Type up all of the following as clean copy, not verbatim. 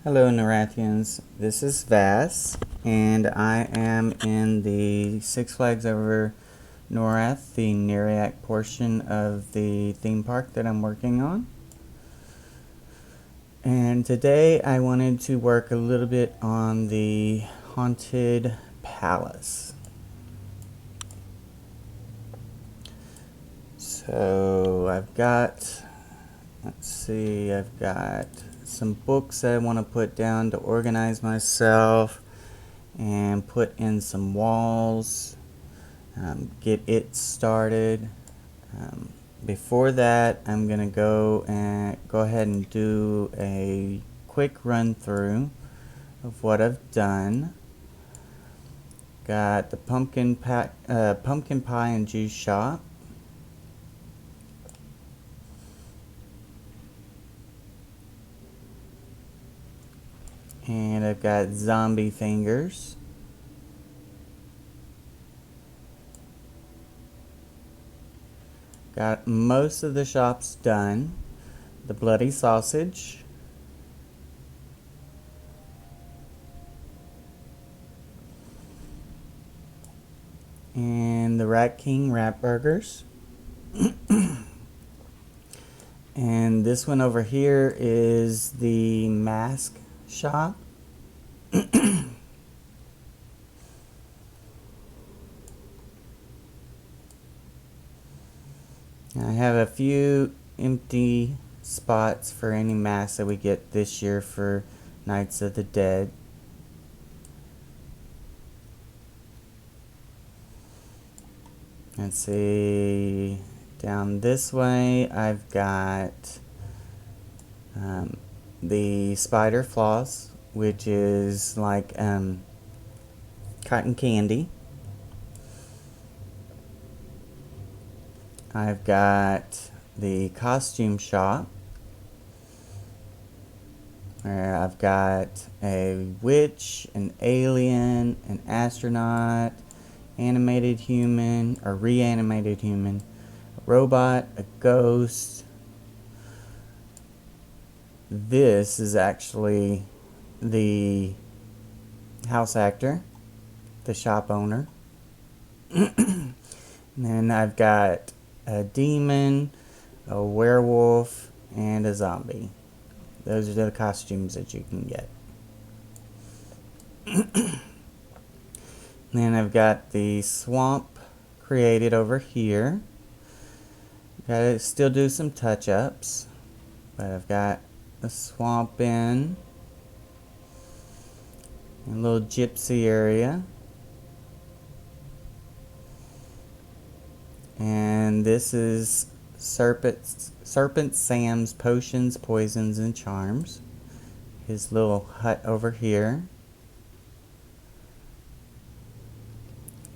Hello, Norrathians. This is Vass, and I am in the Six Flags over Norrath, the Neriak portion of the theme park that I'm working on. And today I wanted to work a little bit on the Haunted Palace. So I've got some books that I want to put down to organize myself and put in some walls, get it started. Before that, I'm going to go ahead and do a quick run through of what I've done. Got the pumpkin pie and juice shop. And I've got zombie fingers. Got most of the shops done. The bloody sausage. And the Rat King Rat Burgers. And this one over here is the mask shop. I have a few empty spots for any masks that we get this year for Nights of the Dead. Let's see, down this way I've got the spider floss, which is like cotton candy. I've got the costume shop, where I've got a witch, an alien, an astronaut, animated human or reanimated human, a robot, a ghost. This is actually the house actor, the shop owner. And then I've got a demon, a werewolf, and a zombie. Those are the costumes that you can get. Then I've got the swamp created over here. Gotta still do some touch-ups, but I've got a swamp in, a little gypsy area, and this is Serpent Sam's Potions, Poisons, and Charms. His little hut over here.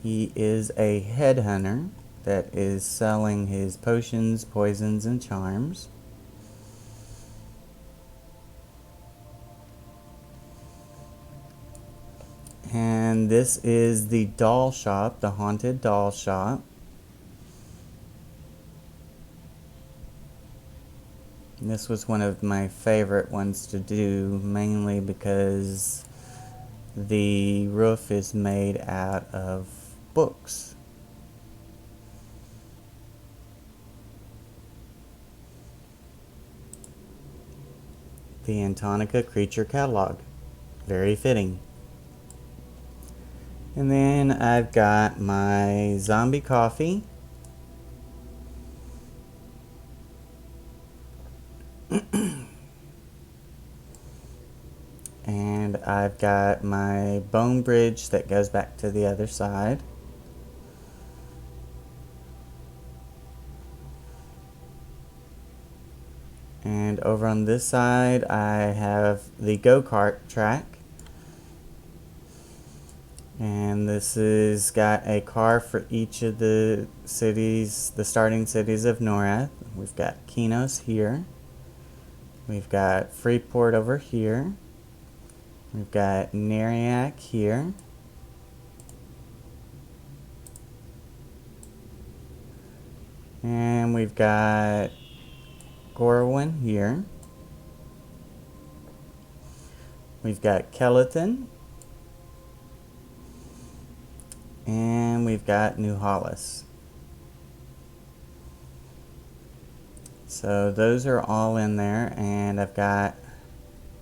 He is a headhunter that is selling his potions, poisons, and charms. And this is the doll shop, the haunted doll shop. And this was one of my favorite ones to do, mainly because the roof is made out of books. The Antonica Creature Catalog. Very fitting. And then I've got my zombie coffee. And I've got my bone bridge that goes back to the other side. And over on this side I have the go-kart track. And this has got a car for each of the cities, the starting cities of Norrath. We've got Kinos here. We've got Freeport over here. We've got Neriak here. And we've got Gorwin here. We've got Skeleton. And we've got New Hollis. So those are all in there, and I've got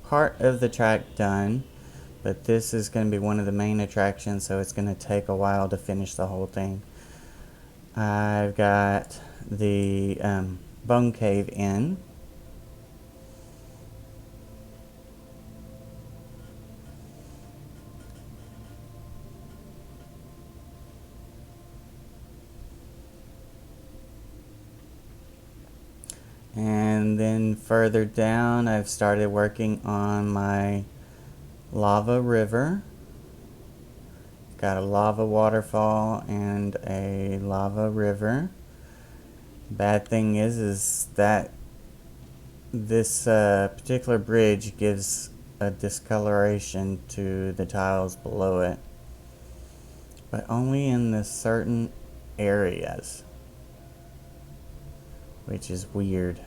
part of the track done, but this is going to be one of the main attractions, so it's going to take a while to finish the whole thing. I've got the Bone Cave Inn. And then further down, I've started working on my lava river. Got a lava waterfall and a lava river. Bad thing is that this particular bridge gives a discoloration to the tiles below it, but only in the certain areas, which is weird.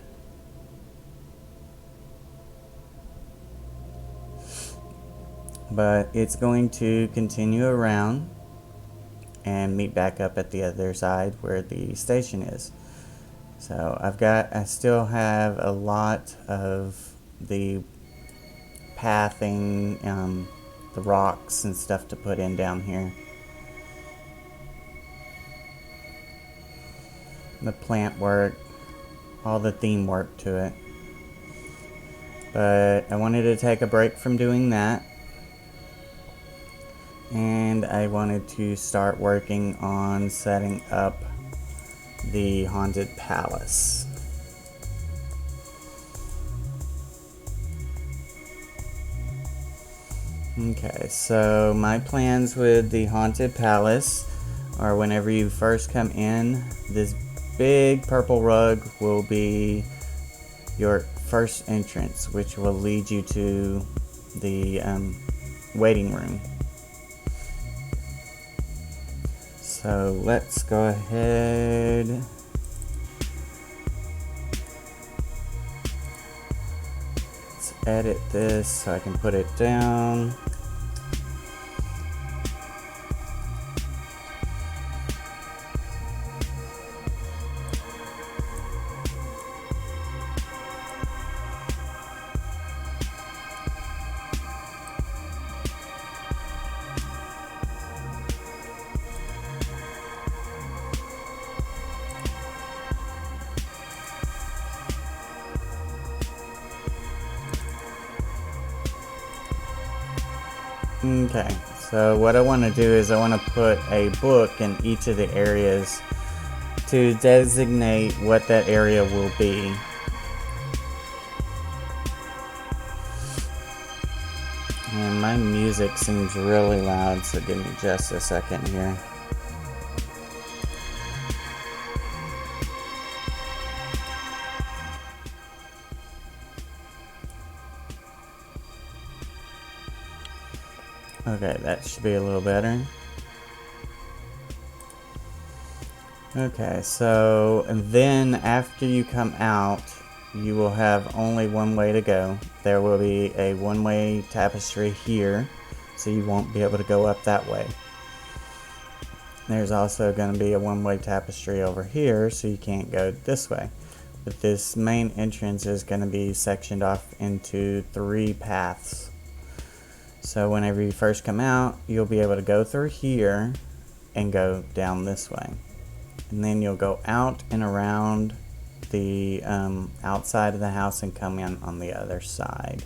But it's going to continue around and meet back up at the other side where the station is. So I still have a lot of the pathing, the rocks and stuff to put in down here. The plant work, all the theme work to it. But I wanted to take a break from doing that, and I wanted to start working on setting up the haunted palace. Okay, so my plans with the haunted palace are whenever you first come in, this big purple rug will be your first entrance, which will lead you to the waiting room. So let's go ahead. Let's edit this so I can put it down. Okay, so what I want to do is I want to put a book in each of the areas to designate what that area will be. And my music seems really loud, so give me just a second here. Okay, that should be a little better. Okay, so and then after you come out, you will have only one way to go. There will be a one-way tapestry here, so you won't be able to go up that way. There's also going to be a one-way tapestry over here, so you can't go this way. But this main entrance is going to be sectioned off into 3 paths. So whenever you first come out, you'll be able to go through here and go down this way. And then you'll go out and around the outside of the house and come in on the other side.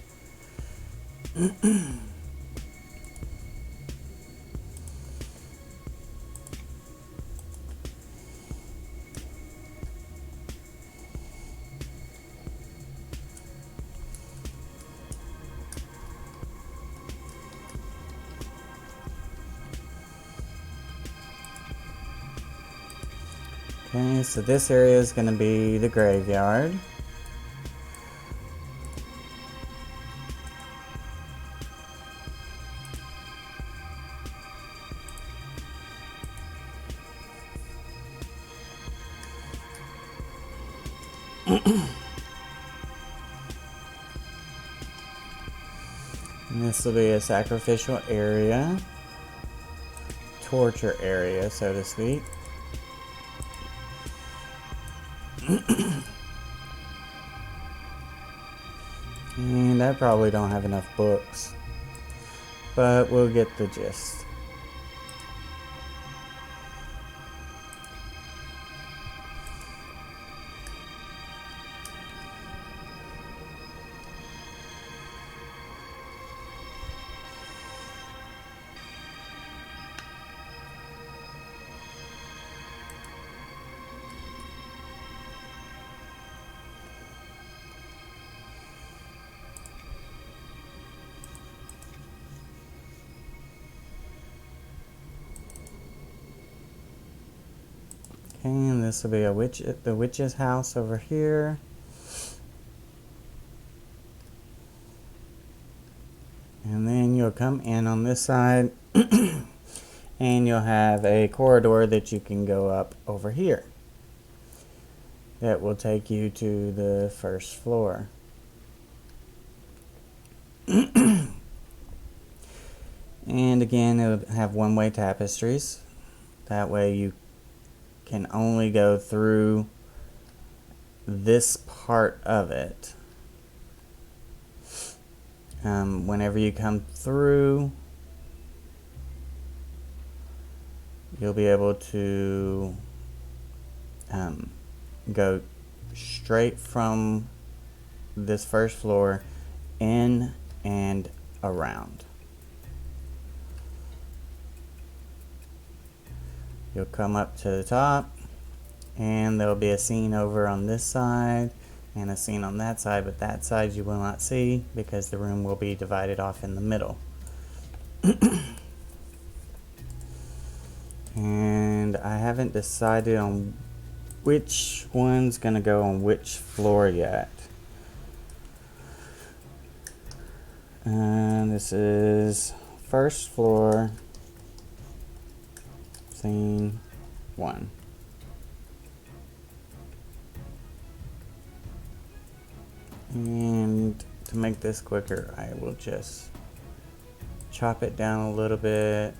Okay, so this area is going to be the graveyard. This will be a sacrificial area, torture area, so to speak. And I probably don't have enough books, but we'll get the gist. Okay, and this will be the witch's house over here. And then you'll come in on this side and you'll have a corridor that you can go up over here. That will take you to the first floor. And again, it'll have one-way tapestries. That way you can only go through this part of it. Whenever you come through, you'll be able to go straight from this first floor in and around. You'll come up to the top and there'll be a scene over on this side and a scene on that side, but that side you will not see because the room will be divided off in the middle. And I haven't decided on which one's gonna go on which floor yet. And this is first floor, scene 1. And to make this quicker, I will just chop it down a little bit.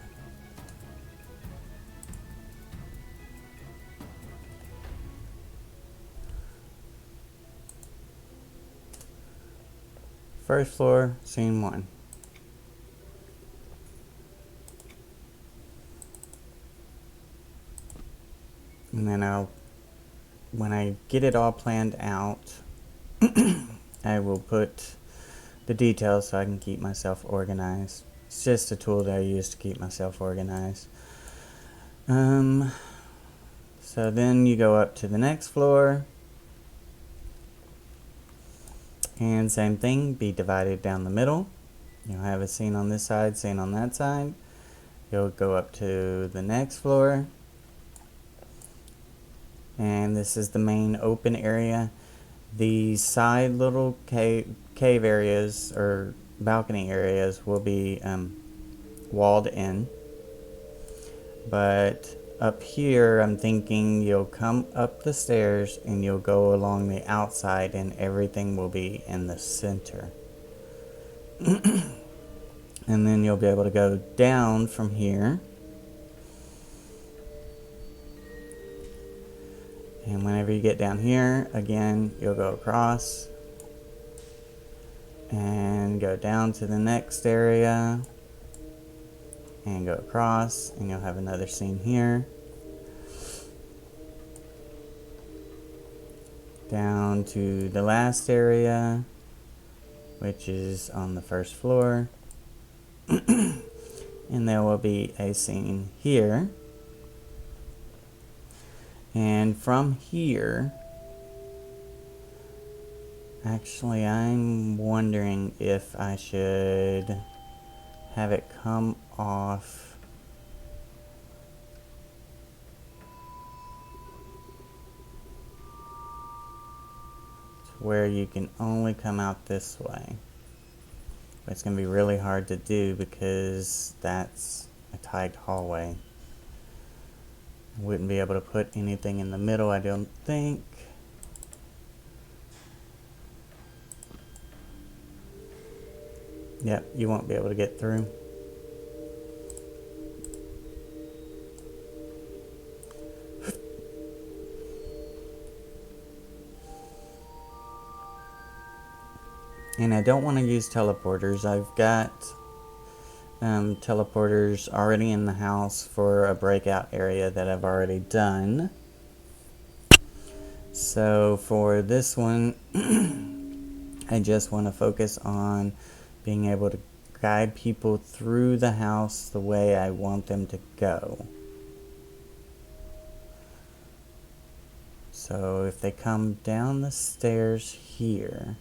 First floor, scene 1. And then when I get it all planned out, I will put the details so I can keep myself organized. It's just a tool that I use to keep myself organized. So then you go up to the next floor. And same thing, be divided down the middle. You'll have a scene on this side, scene on that side. You'll go up to the next floor. And this is the main open area. The side little cave areas or balcony areas will be walled in. But up here, I'm thinking you'll come up the stairs and you'll go along the outside and everything will be in the center. And then you'll be able to go down from here. And whenever you get down here, again, you'll go across and go down to the next area and go across, and you'll have another scene here. Down to the last area, which is on the first floor. And there will be a scene here. And from here, actually, I'm wondering if I should have it come off to where you can only come out this way. But it's going to be really hard to do because that's a tight hallway. I wouldn't be able to put anything in the middle, I don't think. Yep, you won't be able to get through. And I don't want to use teleporters. I've got teleporters already in the house for a breakout area that I've already done. So for this one, I just want to focus on being able to guide people through the house the way I want them to go. So if they come down the stairs here,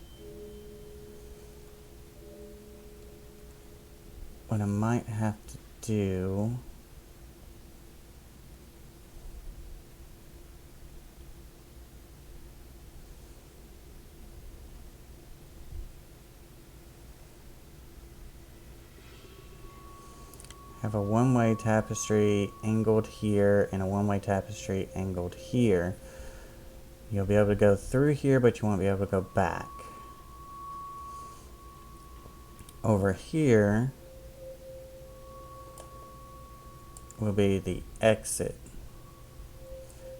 what I might have to do have a one-way tapestry angled here and a one-way tapestry angled here. You'll be able to go through here, but you won't be able to go back. Over here will be the exit.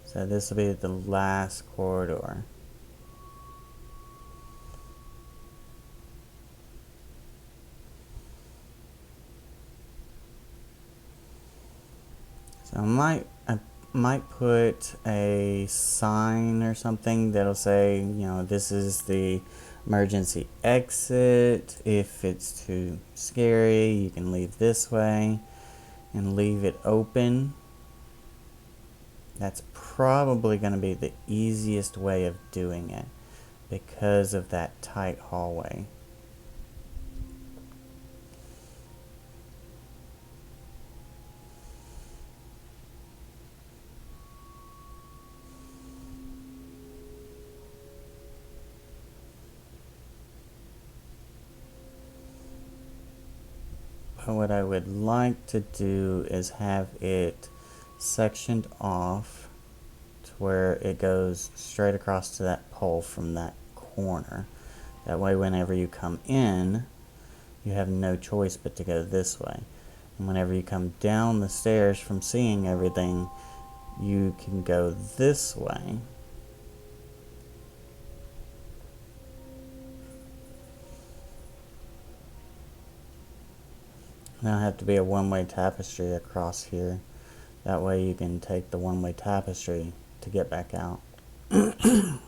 So this will be the last corridor. So I might put a sign or something that'll say, you know, this is the emergency exit. If it's too scary, you can leave this way and leave it open. That's probably going to be the easiest way of doing it because of that tight hallway. But what I would like to do is have it sectioned off to where it goes straight across to that pole from that corner. That way whenever you come in, you have no choice but to go this way. And whenever you come down the stairs from seeing everything, you can go this way. Now have to be a one-way tapestry across here. That way you can take the one-way tapestry to get back out. And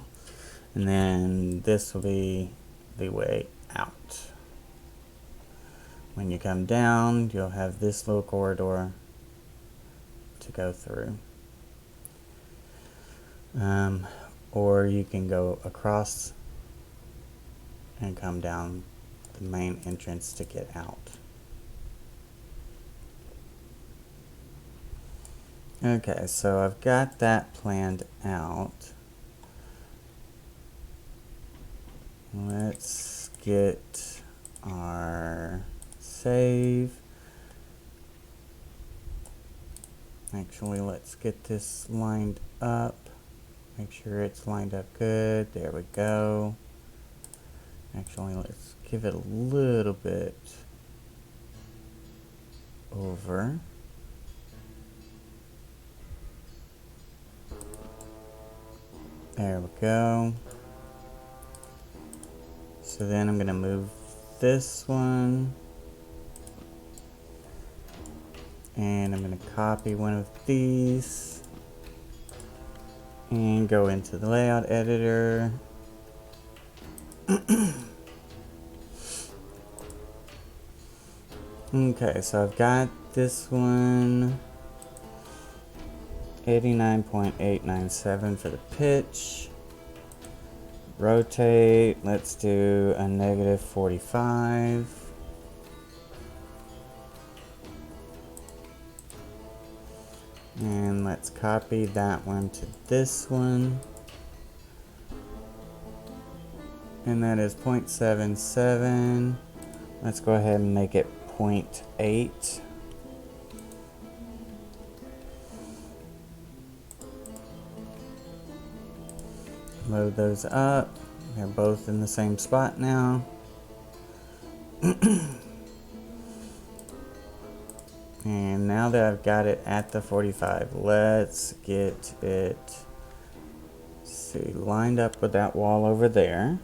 then this will be the way out. When you come down, you'll have this little corridor to go through. Or you can go across and come down the main entrance to get out. Okay, so I've got that planned out. Let's get our save. Actually, let's get this lined up. Make sure it's lined up good. There we go. Actually, let's give it a little bit over. There we go. So then I'm going to move this one. And I'm going to copy one of these. And go into the layout editor. Okay, so I've got this one. 89.897 for the pitch. Rotate, let's do a -45. And let's copy that one to this one. And that is 0.77. Let's go ahead and make it 0.8. Load those up. They're both in the same spot now. And now that I've got it at the 45, let's get it, see, lined up with that wall over there.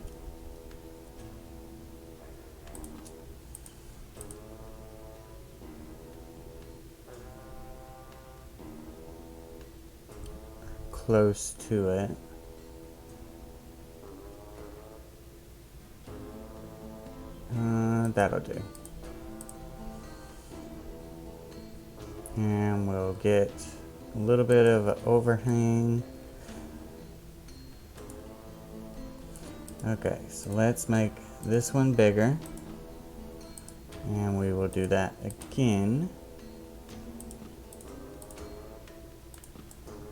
Close to it. That'll do. And we'll get a little bit of an overhang. Okay, so let's make this one bigger. And we will do that again.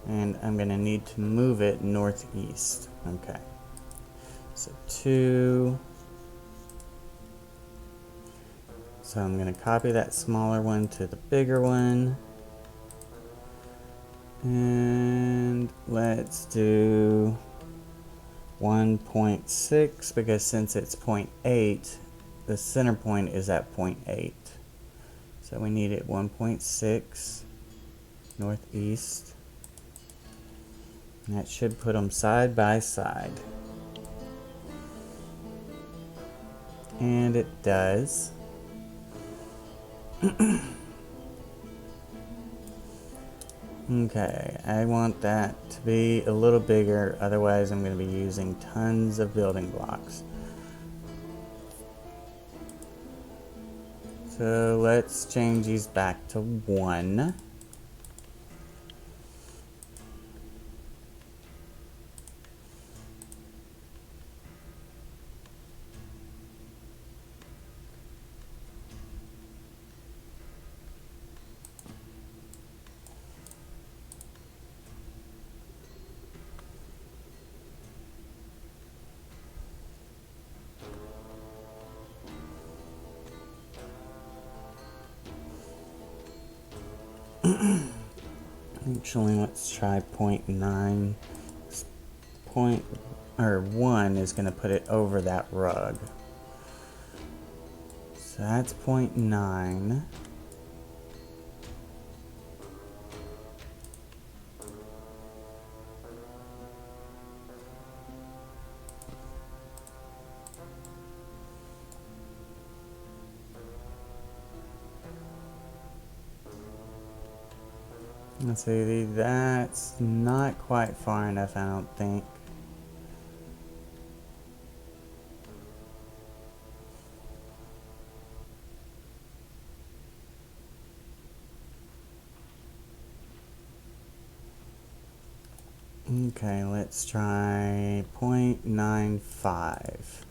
And I'm going to need to move it northeast. Okay. So 2. So I'm going to copy that smaller one to the bigger one. And let's do 1.6 because since it's 0.8, the center point is at 0.8. So we need it 1.6 northeast. And that should put them side by side. And it does. Okay, I want that to be a little bigger, otherwise I'm going to be using tons of building blocks. So let's change these back to 1. Actually, let's try 0.9. 1 is going to put it over that rug. So that's 0.9. Let's see, that's not quite far enough, I don't think. Okay, let's try 0.95.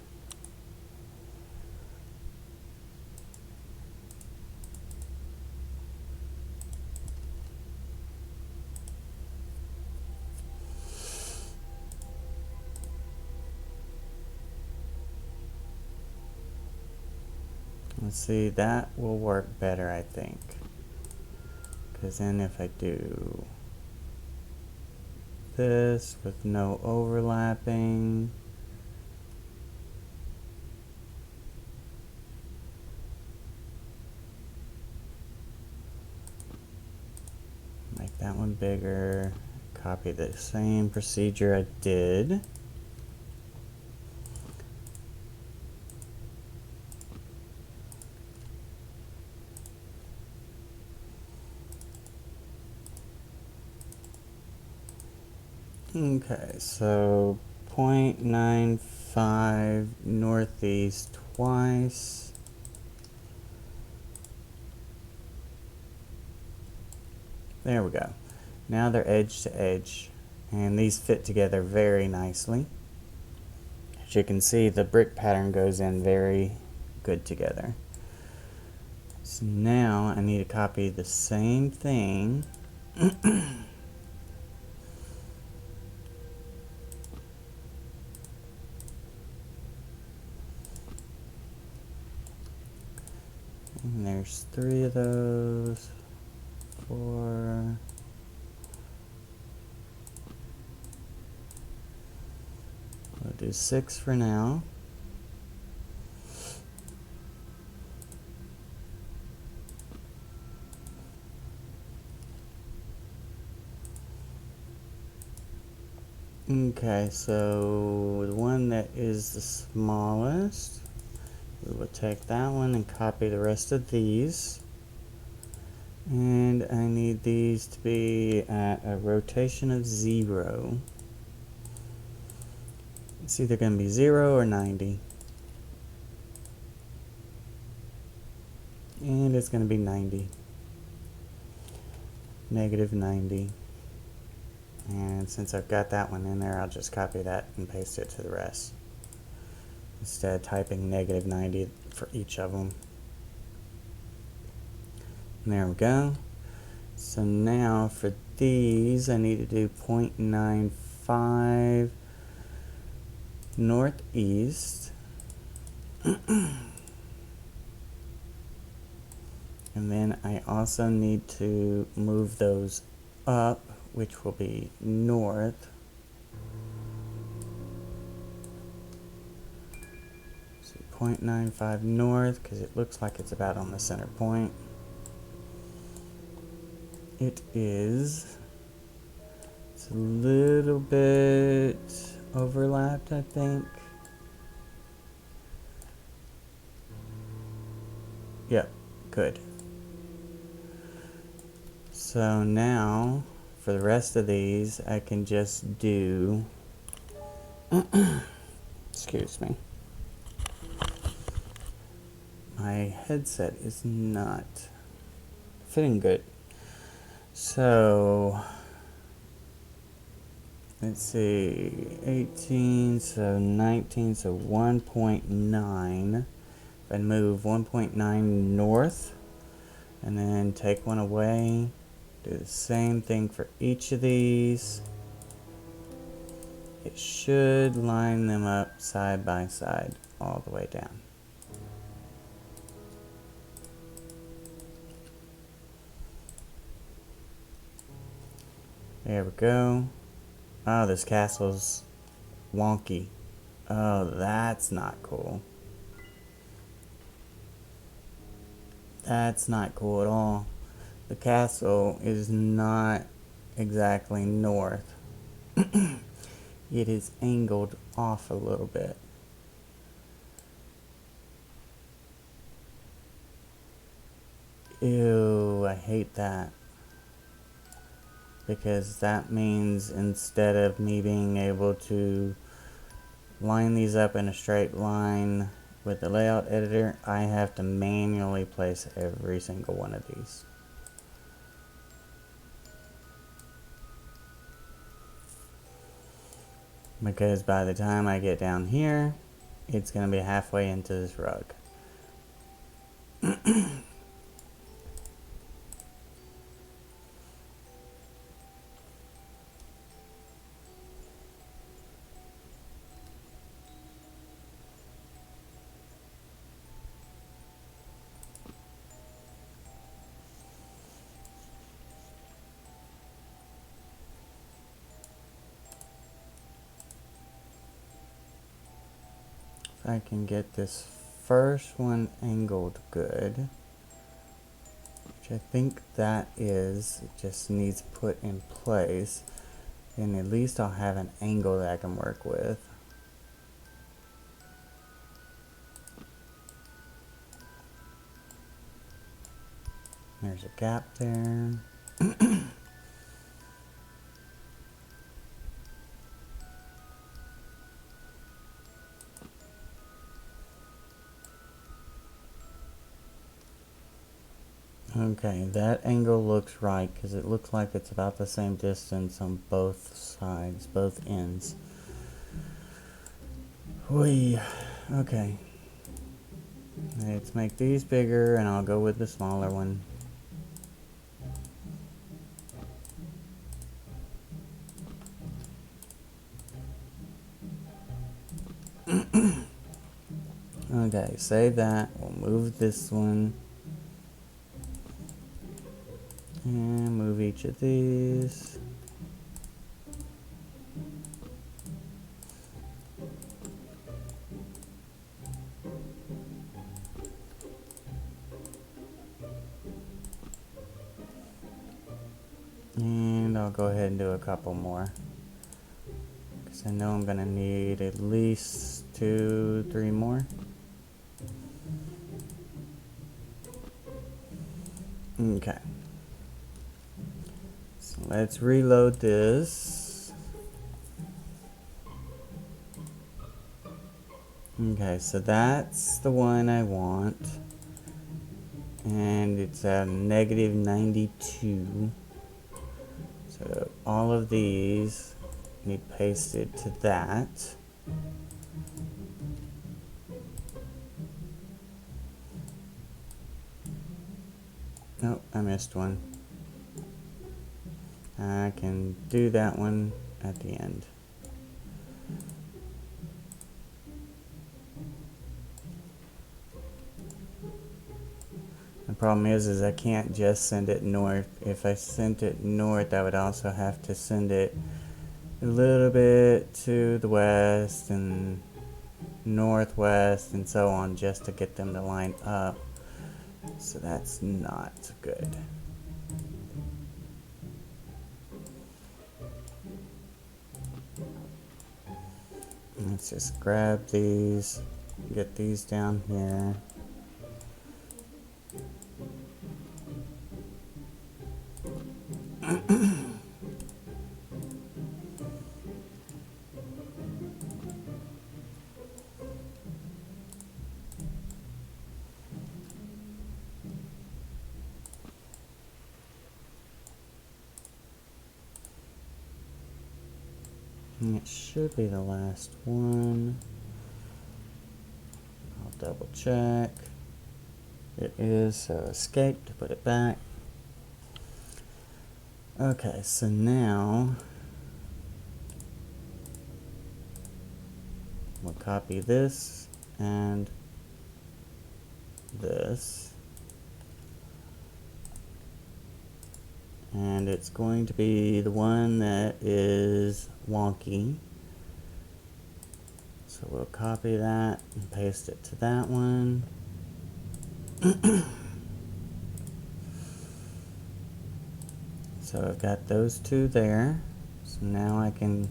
Let's see, that will work better, I think. Because then if I do this with no overlapping, make that one bigger, copy the same procedure I did. Okay, so 0.95 northeast twice. There we go. Now they're edge to edge, and these fit together very nicely. As you can see, the brick pattern goes in very good together. So now I need to copy the same thing and there's 3 of those, 4. We'll do 6 for now. Okay, so the one that is the smallest, we will take that one and copy the rest of these. And I need these to be at a rotation of 0. It's either going to be 0 or 90. And it's going to be 90. Negative 90. And since I've got that one in there, I'll just copy that and paste it to the rest. Instead of typing negative 90 for each of them. And there we go. So now for these, I need to do 0.95 northeast. And then I also need to move those up, which will be north. So 0.95 north, because it looks like it's about on the center point. It is. It's a little bit overlapped, I think. Yep, good. So now, for the rest of these, I can just do, excuse me, my headset is not fitting good. So, let's see, 18, so 19, so 1.9. If I move 1.9 north, and then take one away, do the same thing for each of these. It should line them up side by side all the way down. There we go. Oh, this castle's wonky. Oh, that's not cool. That's not cool at all. The castle is not exactly north. It is angled off a little bit. Ew, I hate that. Because that means instead of me being able to line these up in a straight line with the layout editor, I have to manually place every single one of these. Because by the time I get down here, it's going to be halfway into this rug. If I can get this first one angled good, which I think that is, it just needs put in place, then at least I'll have an angle that I can work with. There's a gap there. Okay, that angle looks right because it looks like it's about the same distance on both sides, both ends. Whee. Okay. Let's make these bigger and I'll go with the smaller one. Okay, save that. We'll move this one. And move each of these. And I'll go ahead and do a couple more. I know I'm gonna need at least 2, 3 more. Okay. So let's reload this. Okay, so that's the one I want. And it's at -92. So all of these need pasted to that. Nope, I missed one. I can do that one at the end. The problem is I can't just send it north. If I sent it north, I would also have to send it a little bit to the west and northwest and so on just to get them to line up. So that's not good. Let's just grab these, get these down here. And it should be the last one. I'll double check. It is, so escape to put it back. Okay, so now we'll copy this and this. And it's going to be the one that is wonky. So we'll copy that and paste it to that one. So I've got those two there. So now I can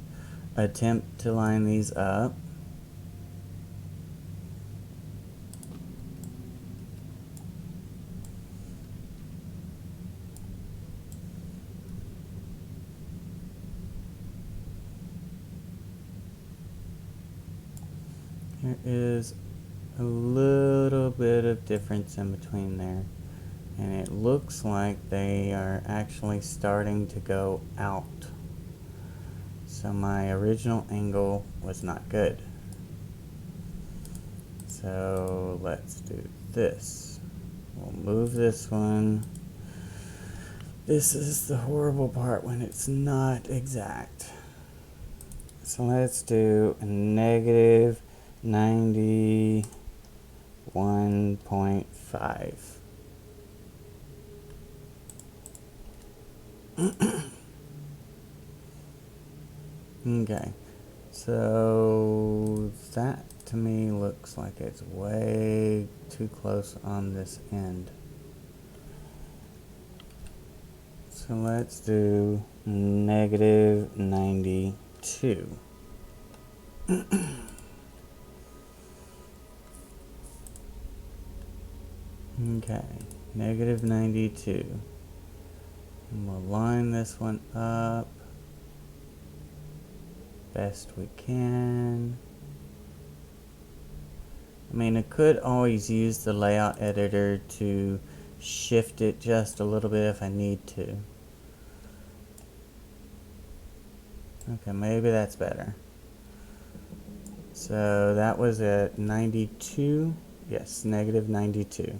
attempt to line these up. There is a little bit of difference in between there. And it looks like they are actually starting to go out. So my original angle was not good. So let's do this. We'll move this one. This is the horrible part when it's not exact. So let's do a -91.5. Okay, so that to me looks like it's way too close on this end. So let's do -92. Okay, -92. And we'll line this one up best we can. I mean, I could always use the layout editor to shift it just a little bit if I need to. Okay, maybe that's better. So that was at 92. Yes, -92.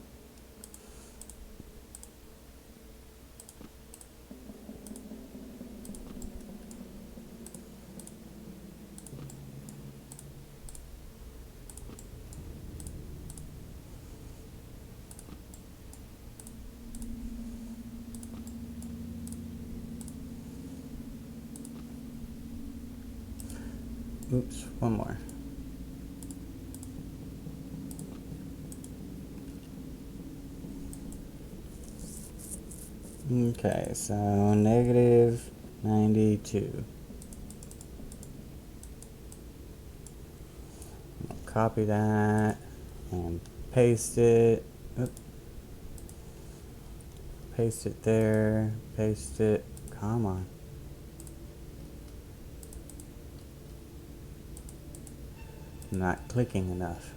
Oops, one more. Okay, so -92. copy that and paste it. Oop. Paste it there. Paste it. Come on. I'm not clicking enough.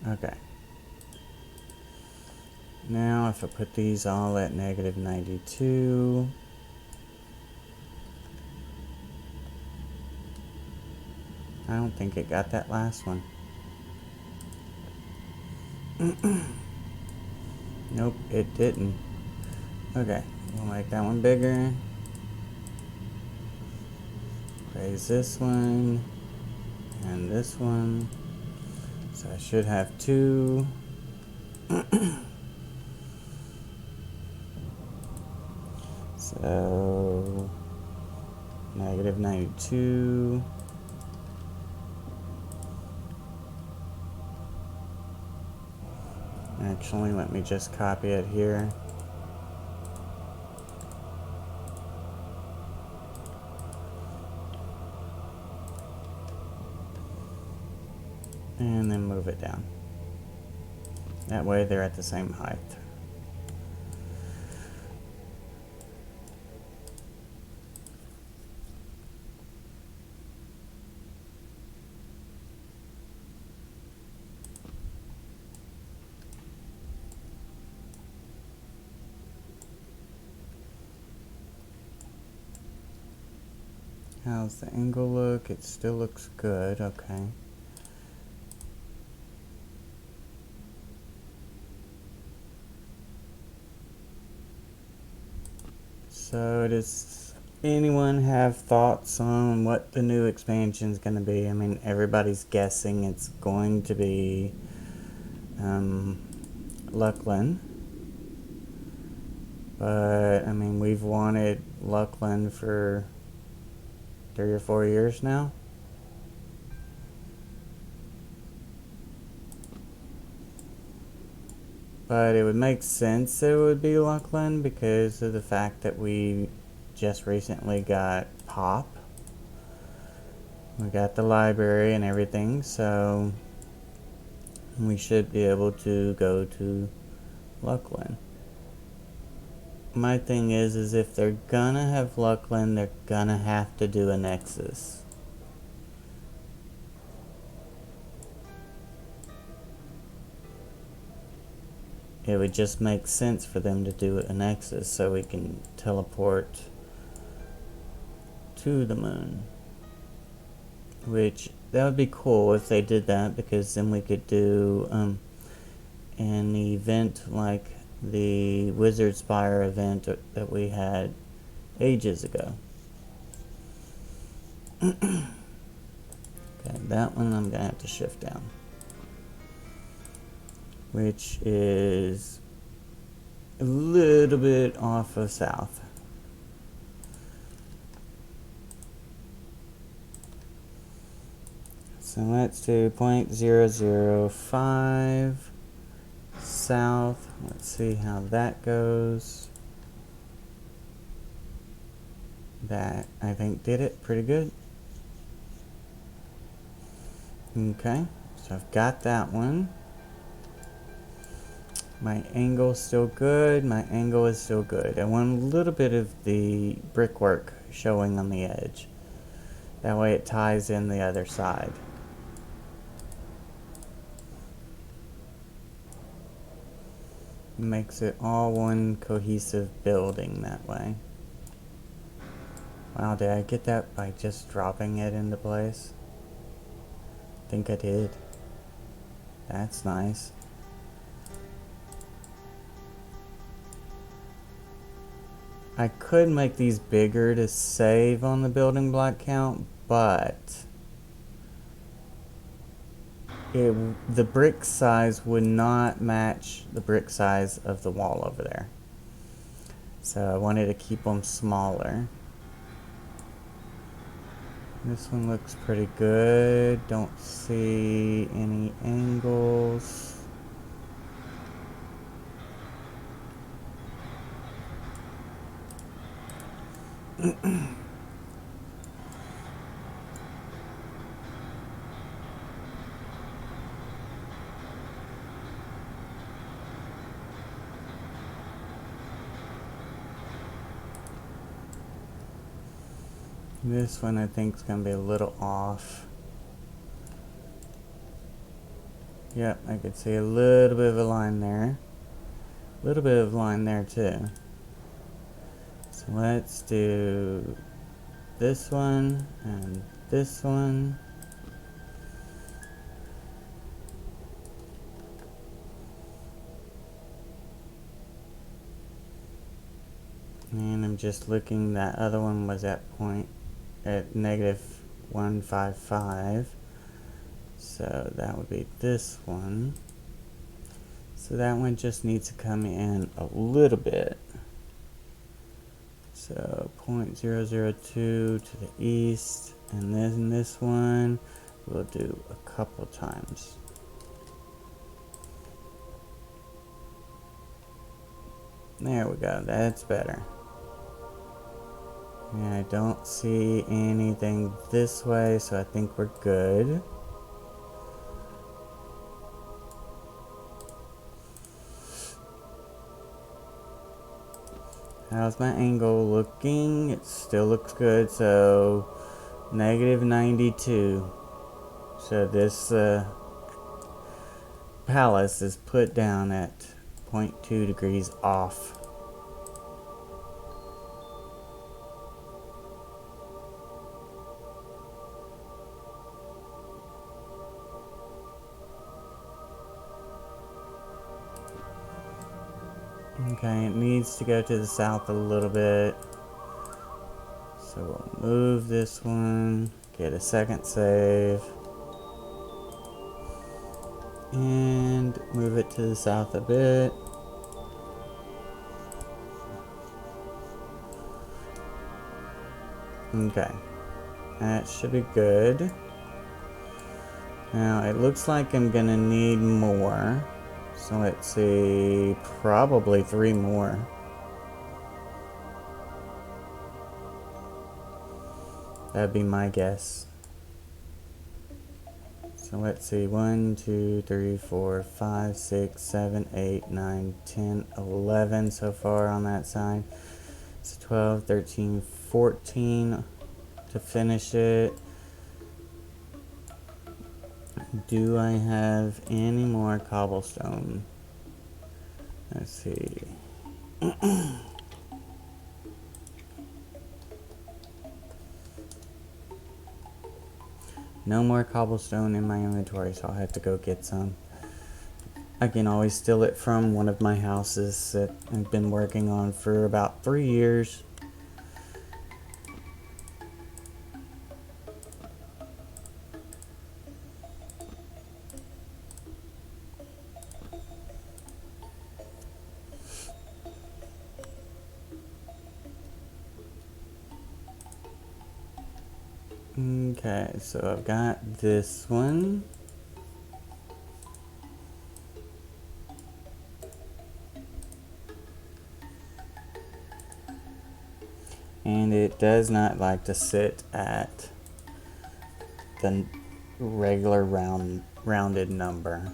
Okay. Now if I put these all at -92. I don't think it got that last one. Nope, it didn't. Okay, we'll make that one bigger. Raise this one and this one. So I should have two. So -92. Actually, let me just copy it here. And then move it down. That way they're at the same height. How's the angle look? It still looks good, okay. So does anyone have thoughts on what the new expansion is going to be? I mean, everybody's guessing it's going to be Luckland. But, I mean, we've wanted Luckland for 3 or 4 years now. But it would make sense it would be Luckland because of the fact that we just recently got Pop. We got the library and everything, so we should be able to go to Luckland. My thing is if they're gonna have Luckland, they're gonna have to do a Nexus. It would just make sense for them to do a Nexus so we can teleport to the moon. Which, that would be cool if they did that, because then we could do an event like the Wizard Spire event that we had ages ago. Okay, that one I'm gonna have to shift down, which is a little bit off of south. So let's do 0.005 south. Let's see how that goes. That, I think, did it pretty good. Okay, so I've got that one. My angle's still good. My angle is still good. I want a little bit of the brickwork showing on the edge. That way it ties in the other side. Makes it all one cohesive building that way. Wow, did I get that by just dropping it into place? I think I did. That's nice. I could make these bigger to save on the building block count, but the brick size would not match the brick size of the wall over there. So I wanted to keep them smaller. This one looks pretty good. Don't see any angles. This one I think is going to be a little off. Yep, I could see a little bit of a line there. A little bit of a line there too. So let's do this one and this one. And I'm just looking, that other one was at -155. So that would be this one. So that one just needs to come in a little bit. So 0.002 to the east, and then this one we'll do a couple times. There we go, that's better. And I don't see anything this way, so I think we're good. How's my angle looking? It still looks good, so -92. So this palace is put down at 0.2 degrees off. Okay, it needs to go to the south a little bit. So we'll move this one, get a second save, and move it to the south a bit. Okay, that should be good. Now it looks like I'm gonna need more. So let's see, probably 3 more. That'd be my guess. So let's see, 1, 2, 3, 4, 5, 6, 7, 8, 9, 10, 11 so far on that side. So 12, 13, 14 to finish it. Do I have any more cobblestone? Let's see. No more cobblestone in my inventory, so I'll have to go get some. I can always steal it from one of my houses that I've been working on for about 3 years. Okay, so I've got this one. And it does not like to sit at the regular rounded number.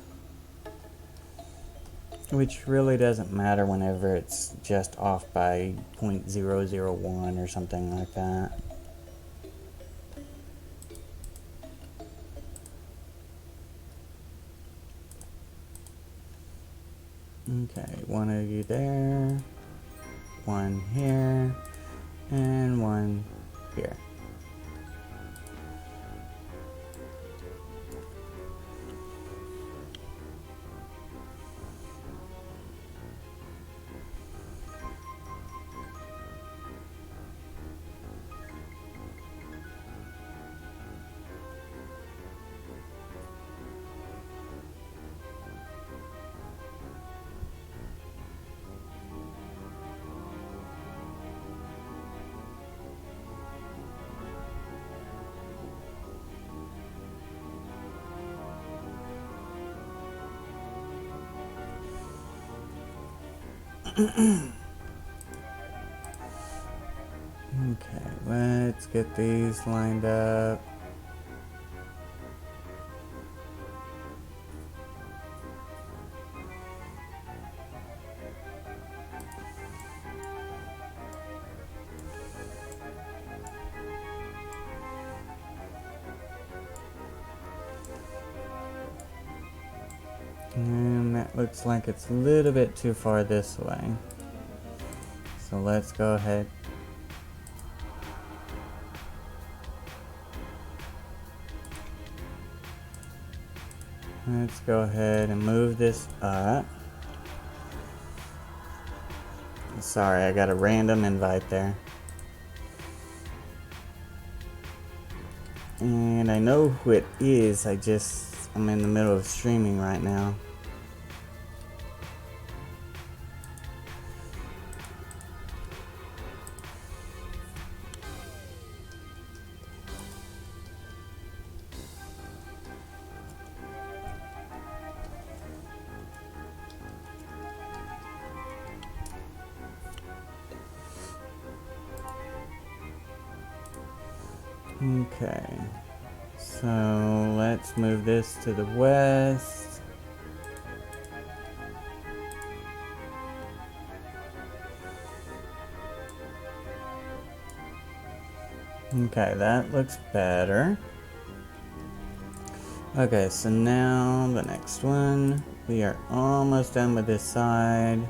Which really doesn't matter whenever it's just off by 0.001 or something like that. Okay, one of you there, one here, and one here. Okay, let's get these lined up. And that looks like it's a little bit too far this way. So let's go ahead. Let's go ahead and move this up. Sorry, I got a random invite there. And I know who it is, I'm in the middle of streaming right now. Okay, so let's move this to the west. Okay, that looks better. Okay, so now the next one. We are almost done with this side.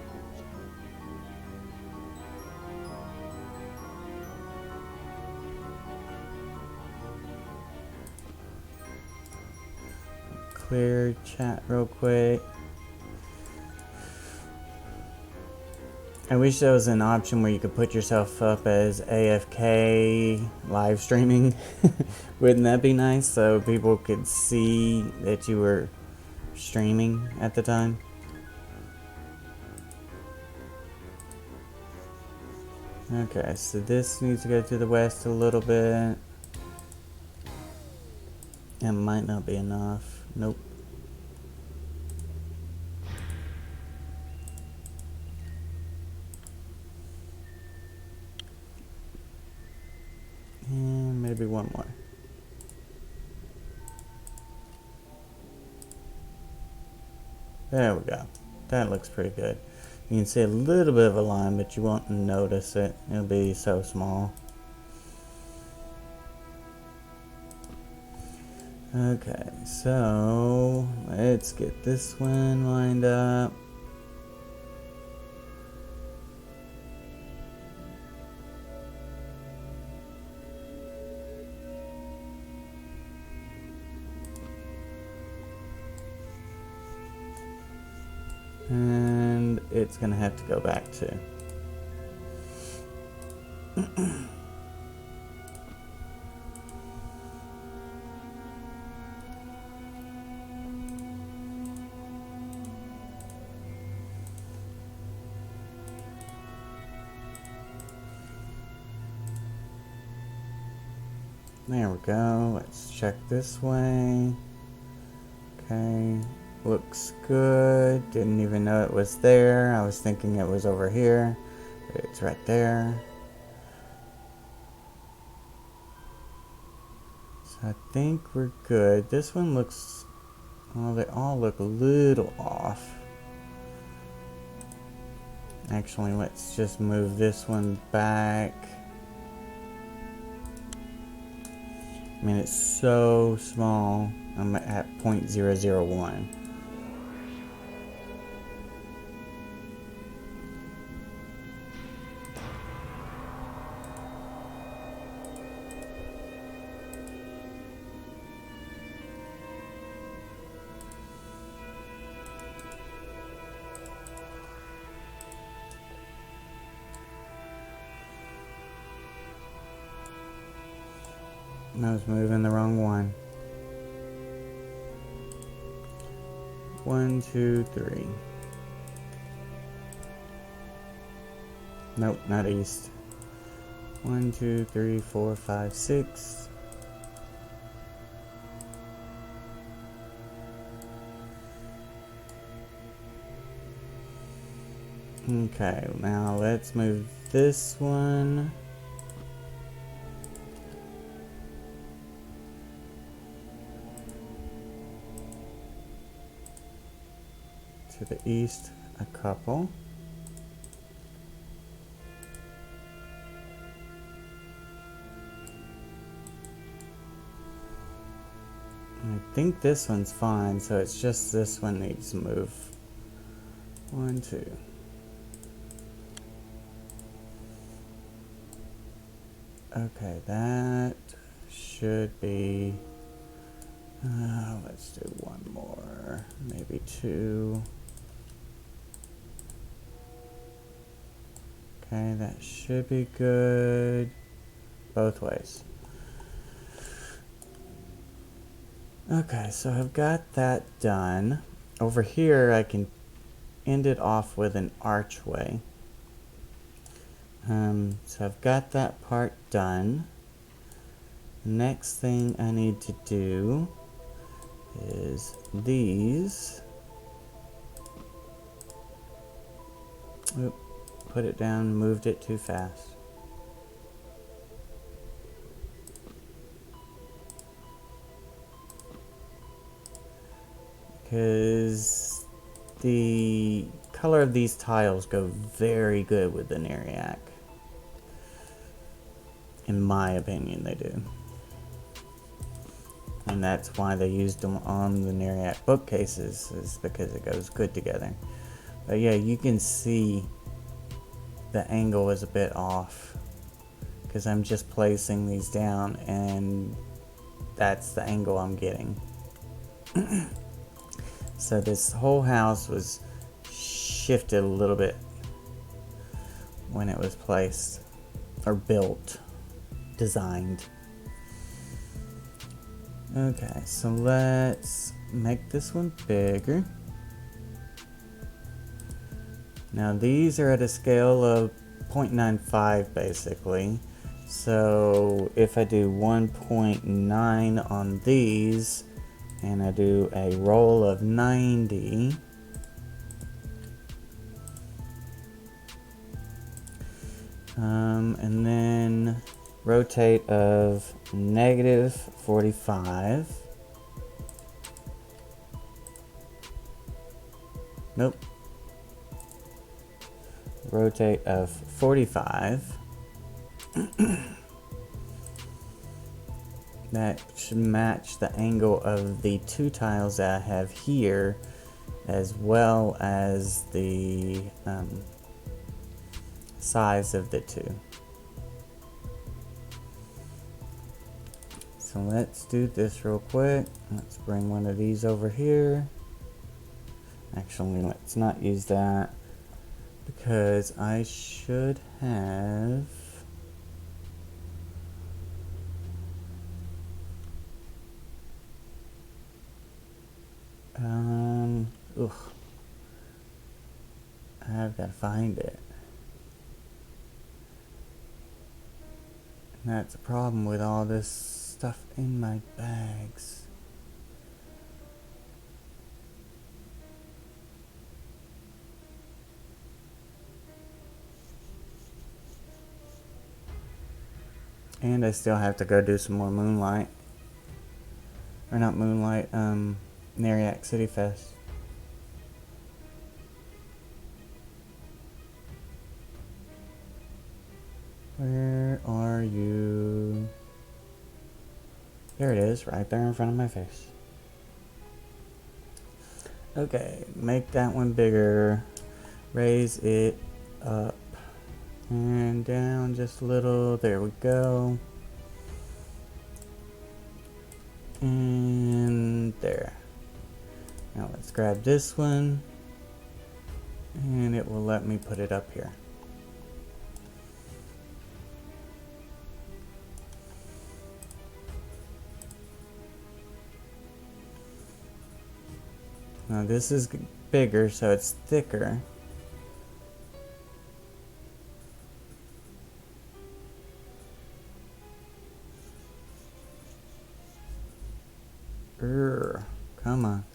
Clear chat real quick. I wish there was an option where you could put yourself up as AFK live streaming. Wouldn't that be nice? So people could see that you were streaming at the time. Okay, so this needs to go to the west a little bit. It might not be enough. Nope. And maybe one more. There we go. That looks pretty good. You can see a little bit of a line, but you won't notice it. It'll be so small. Okay, so let's get this one lined up. And it's gonna have to go back too. There we go. Let's check this way. Okay, looks good. Didn't even know it was there. I was thinking it was over here, but it's right there. So I think we're good. This one looks, well, they all look a little off. Actually, let's just move this one back. I mean, it's so small. I'm at 0.001. I was moving the wrong one. 1, 2, 3. Nope, not east. 1, 2, 3, 4, 5, 6. Okay, now let's move this one. To the east a couple. I think this one's fine, so it's just this one needs to move. 1, 2. Okay, that should be... let's do one more, maybe 2. Okay, that should be good both ways. Okay, so I've got that done. Over here, I can end it off with an archway. So I've got that part done. Next thing I need to do is these. Oop, put it down, moved it too fast. Because the color of these tiles go very good with the Neriak. In my opinion, they do. And that's why they used them on the Neriak bookcases, is because it goes good together. But yeah, you can see the angle is a bit off, because I'm just placing these down and that's the angle I'm getting. So this whole house was shifted a little bit when it was placed, or built, designed. Okay, so let's make this one bigger. Now these are at a scale of 0.95 basically. So if I do 1.9 on these, and I do a roll of 90, and then rotate of -45. Nope. Rotate of 45. That should match the angle of the 2 tiles that I have here, as well as the size of the 2. So let's do this real quick. Let's bring one of these over here. Actually, let's not use that, because I should have... I've got to find it. And that's a problem with all this stuff in my bags. And I still have to go do some more Moonlight. Or not Moonlight, Neriak City Fest. Where are you? There it is, right there in front of my face. Okay, make that one bigger. Raise it up and down just a little. There we go. And there. Now let's grab this one, and it will let me put it up here. Now this is bigger, so it's thicker. Come on.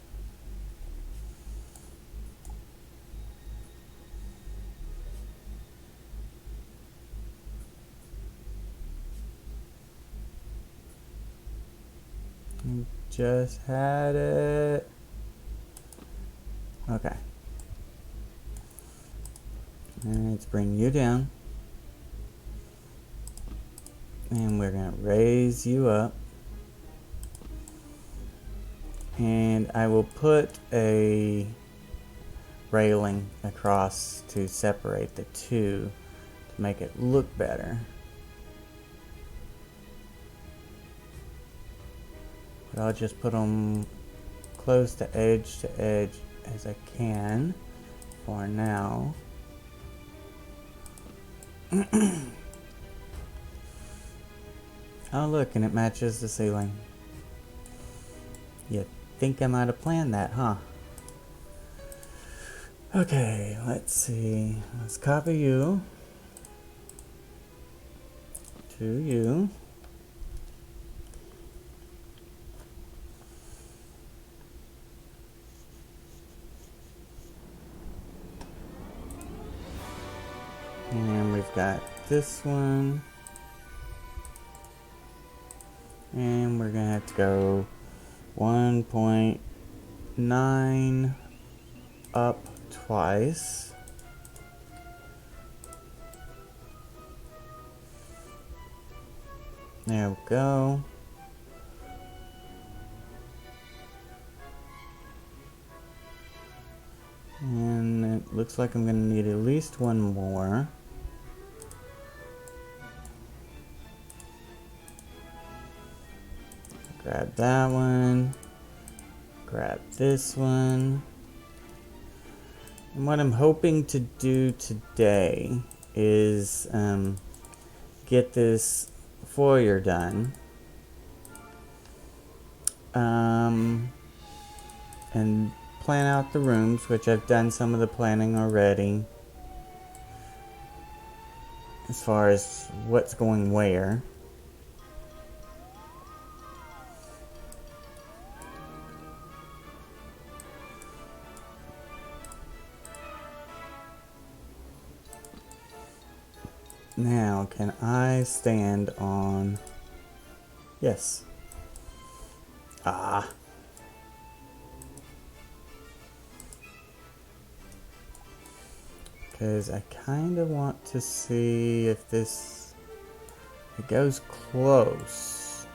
Just had it. Okay. And let's bring you down. And we're going to raise you up. And I will put a railing across to separate the two to make it look better. But I'll just put them close to edge as I can for now. Oh look, and it matches the ceiling. You think I might have planned that, huh? Okay, let's see. Let's copy you to you. And we've got this one. And we're gonna have to go 1.9 up twice. There we go. And it looks like I'm gonna need at least one more. Grab that one. Grab this one. And what I'm hoping to do today is get this foyer done. And plan out the rooms, which I've done some of the planning already. As far as what's going where. Now, can I stand on... Yes. Ah. Because I kind of want to see if this... It goes close.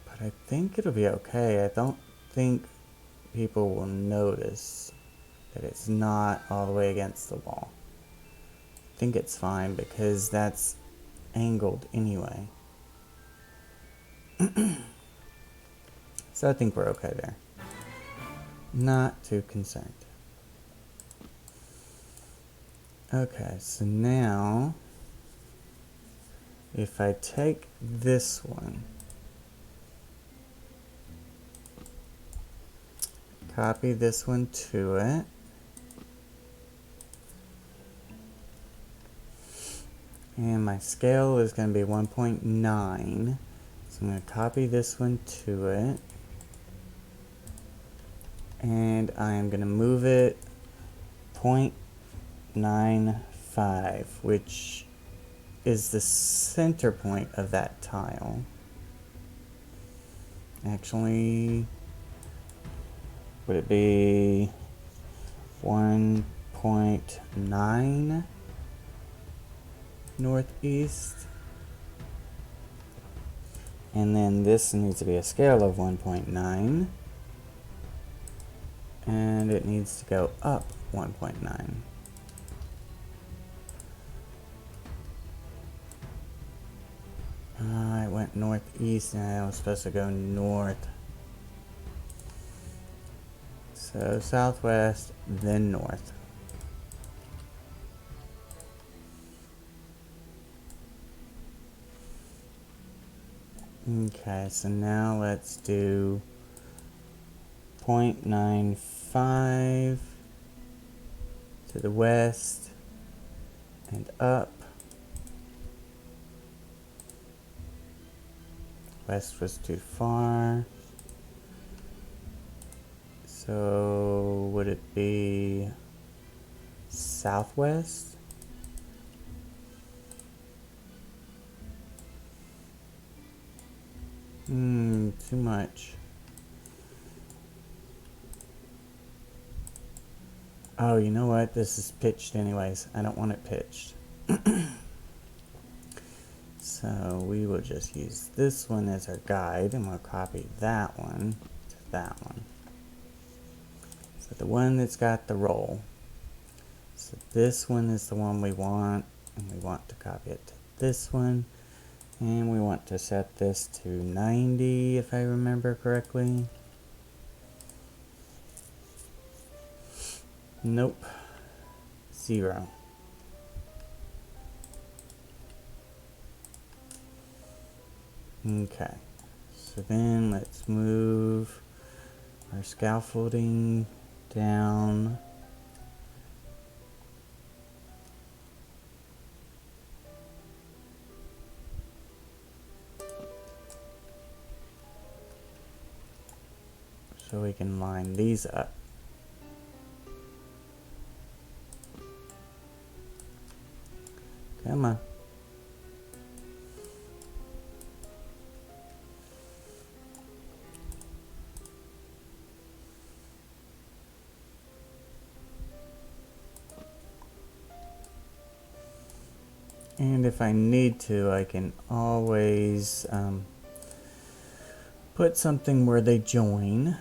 But I think it'll be okay. I don't think people will notice that it's not all the way against the wall. I think it's fine because that's angled anyway. So I think we're okay there. Not too concerned. Okay, so now if I take this one, copy this one to it, and my scale is going to be 1.9, so I'm going to copy this one to it, and I am going to move it 0.95, which is the center point of that tile. Actually, would it be 1.9 northeast? And then this needs to be a scale of 1.9. And it needs to go up 1.9. I went northeast and I was supposed to go north. So southwest, then north. Okay, so now let's do 0.95 to the west and up. West was too far. So would it be southwest? Too much. Oh, you know what? This is pitched anyways. I don't want it pitched. So we will just use this one as our guide, and we'll copy that one to that one. So the one that's got the roll. So this one is the one we want, and we want to copy it to this one. And we want to set this to 90 if I remember correctly. Nope. 0. Okay. So then let's move our scaffolding down. So we can line these up. Come on. And if I need to, I can always put something where they join.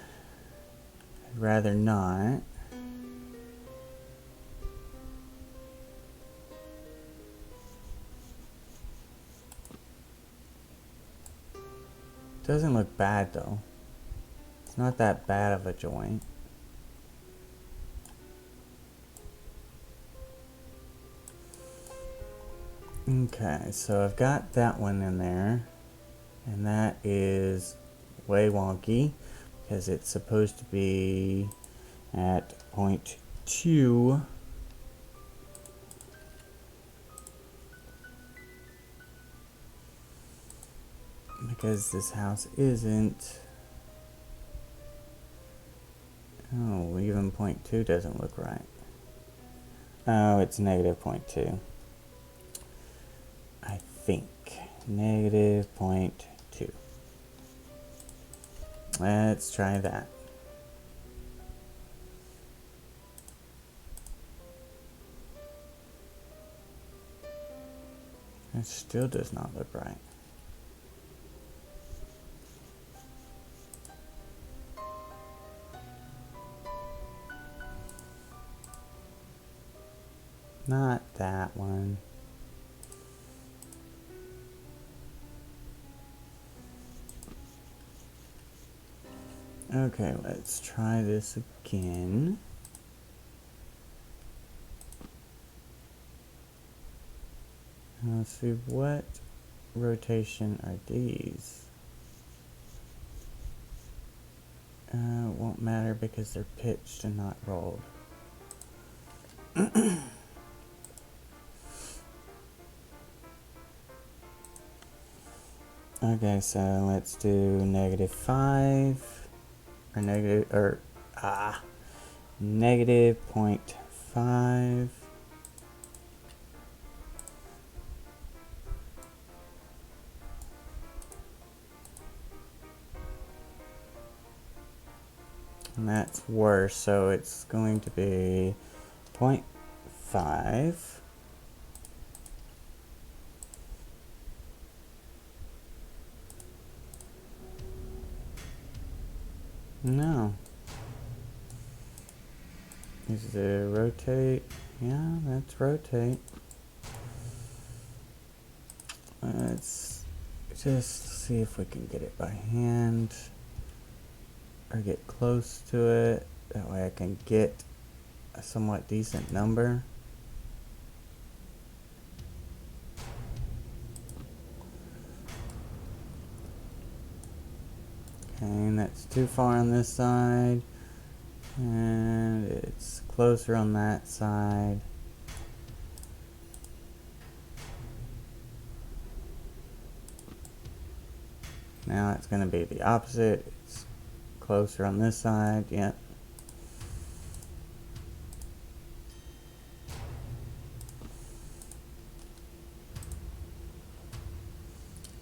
I'd rather not. Doesn't look bad though. It's not that bad of a joint. Okay, so I've got that one in there, and that is way wonky because it's supposed to be at 0.2. Because this house isn't. Oh, even 0.2 doesn't look right. Oh, it's negative 0.2. I think. Negative 0.2. Let's try that. It still does not look right. Not that one. Okay, let's try this again. Let's see, what rotation are these? It won't matter because they're pitched and not rolled. Okay, so let's do -5 or negative 0.5. And that's worse, so it's going to be 0.5. No. Is it rotate? Yeah, that's rotate. Let's just see if we can get it by hand or get close to it. That way I can get a somewhat decent number. Okay, and that's too far on this side. And it's closer on that side. Now it's going to be the opposite. It's closer on this side. Yep.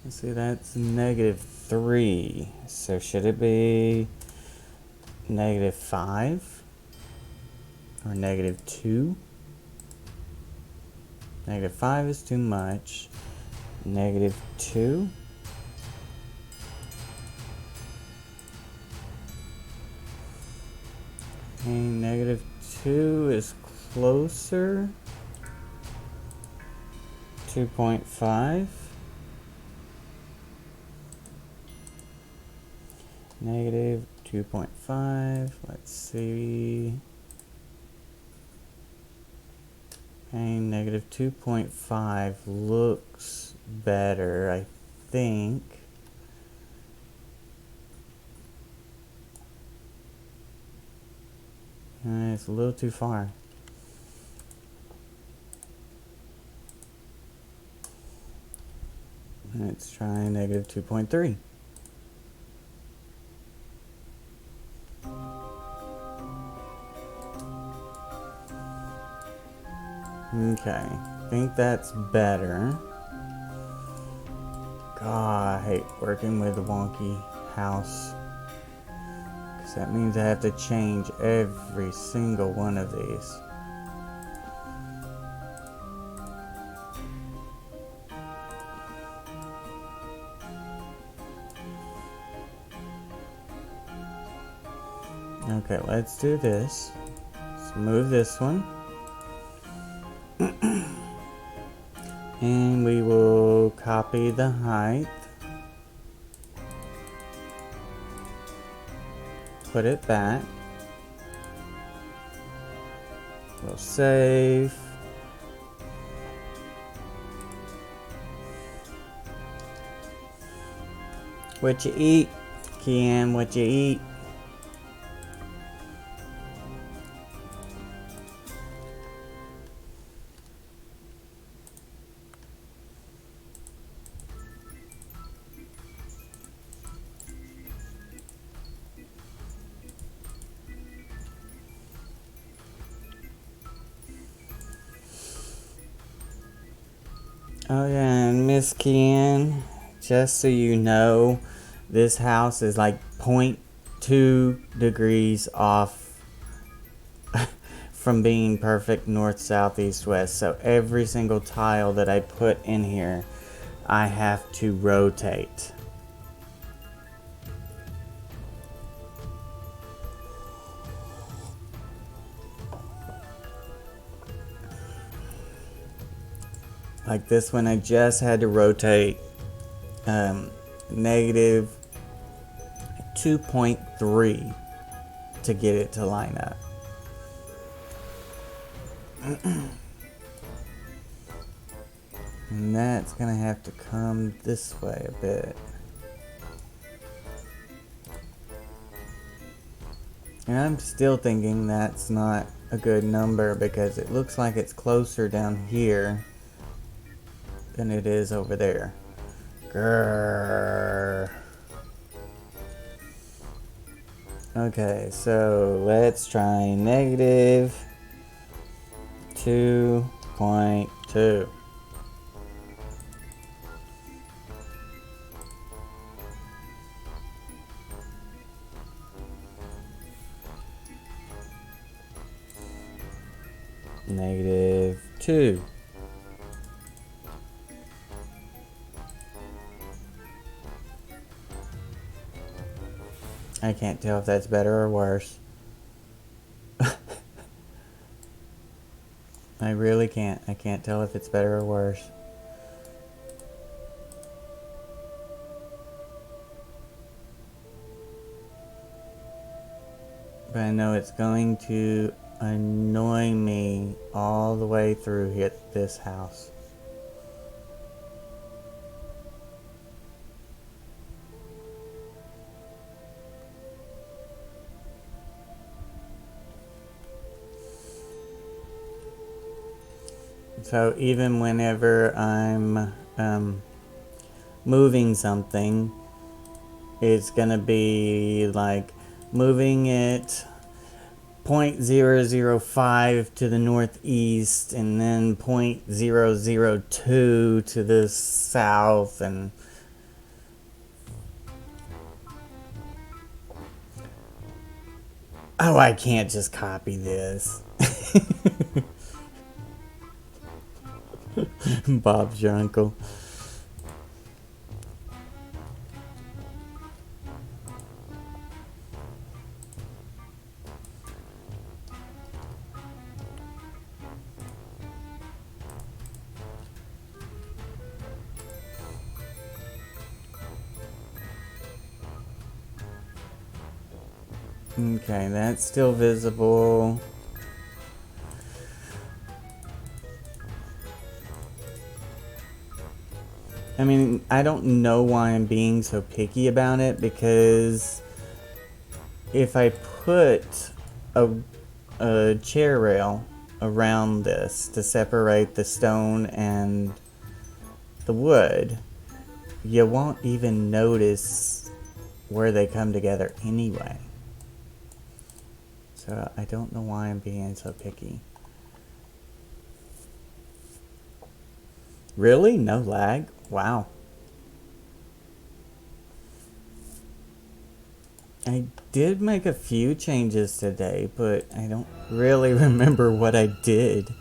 Let's see, that's -3. So should it be -5 or -2? -5 is too much. -2. Okay, -2 is closer. 2.5. -2.5. Let's see. Okay, -2.5 looks better, I think. It's a little too far. Let's try -2.3. Okay, I think that's better. God, I hate working with a wonky house. Because that means I have to change every single one of these. Okay, let's do this. Let's move this one. And we will copy the height. Put it back. We'll save. What you eat, Kian? What you eat? Oh yeah, and Miss Kian, just so you know, this house is like 0.2 degrees off from being perfect north, south, east, west. So every single tile that I put in here, I have to rotate. Like this one, I just had to rotate -2.3 to get it to line up. And that's gonna have to come this way a bit. And I'm still thinking that's not a good number because it looks like it's closer down here than it is over there. Grrr. Okay, so let's try -2.2. -2. I can't tell if that's better or worse. I really can't. I can't tell if it's better or worse. But I know it's going to annoy me all the way through this house. So even whenever I'm moving something, it's gonna be like moving it 0.005 to the northeast and then 0.002 to the south, and oh, I can't just copy this. Bob's your uncle. Okay, that's still visible. I mean, I don't know why I'm being so picky about it, because if I put a, a chair rail around this to separate the stone and the wood, you won't even notice where they come together anyway. So I don't know why I'm being so picky. Really? No lag? Wow. I did make a few changes today, but I don't really remember what I did.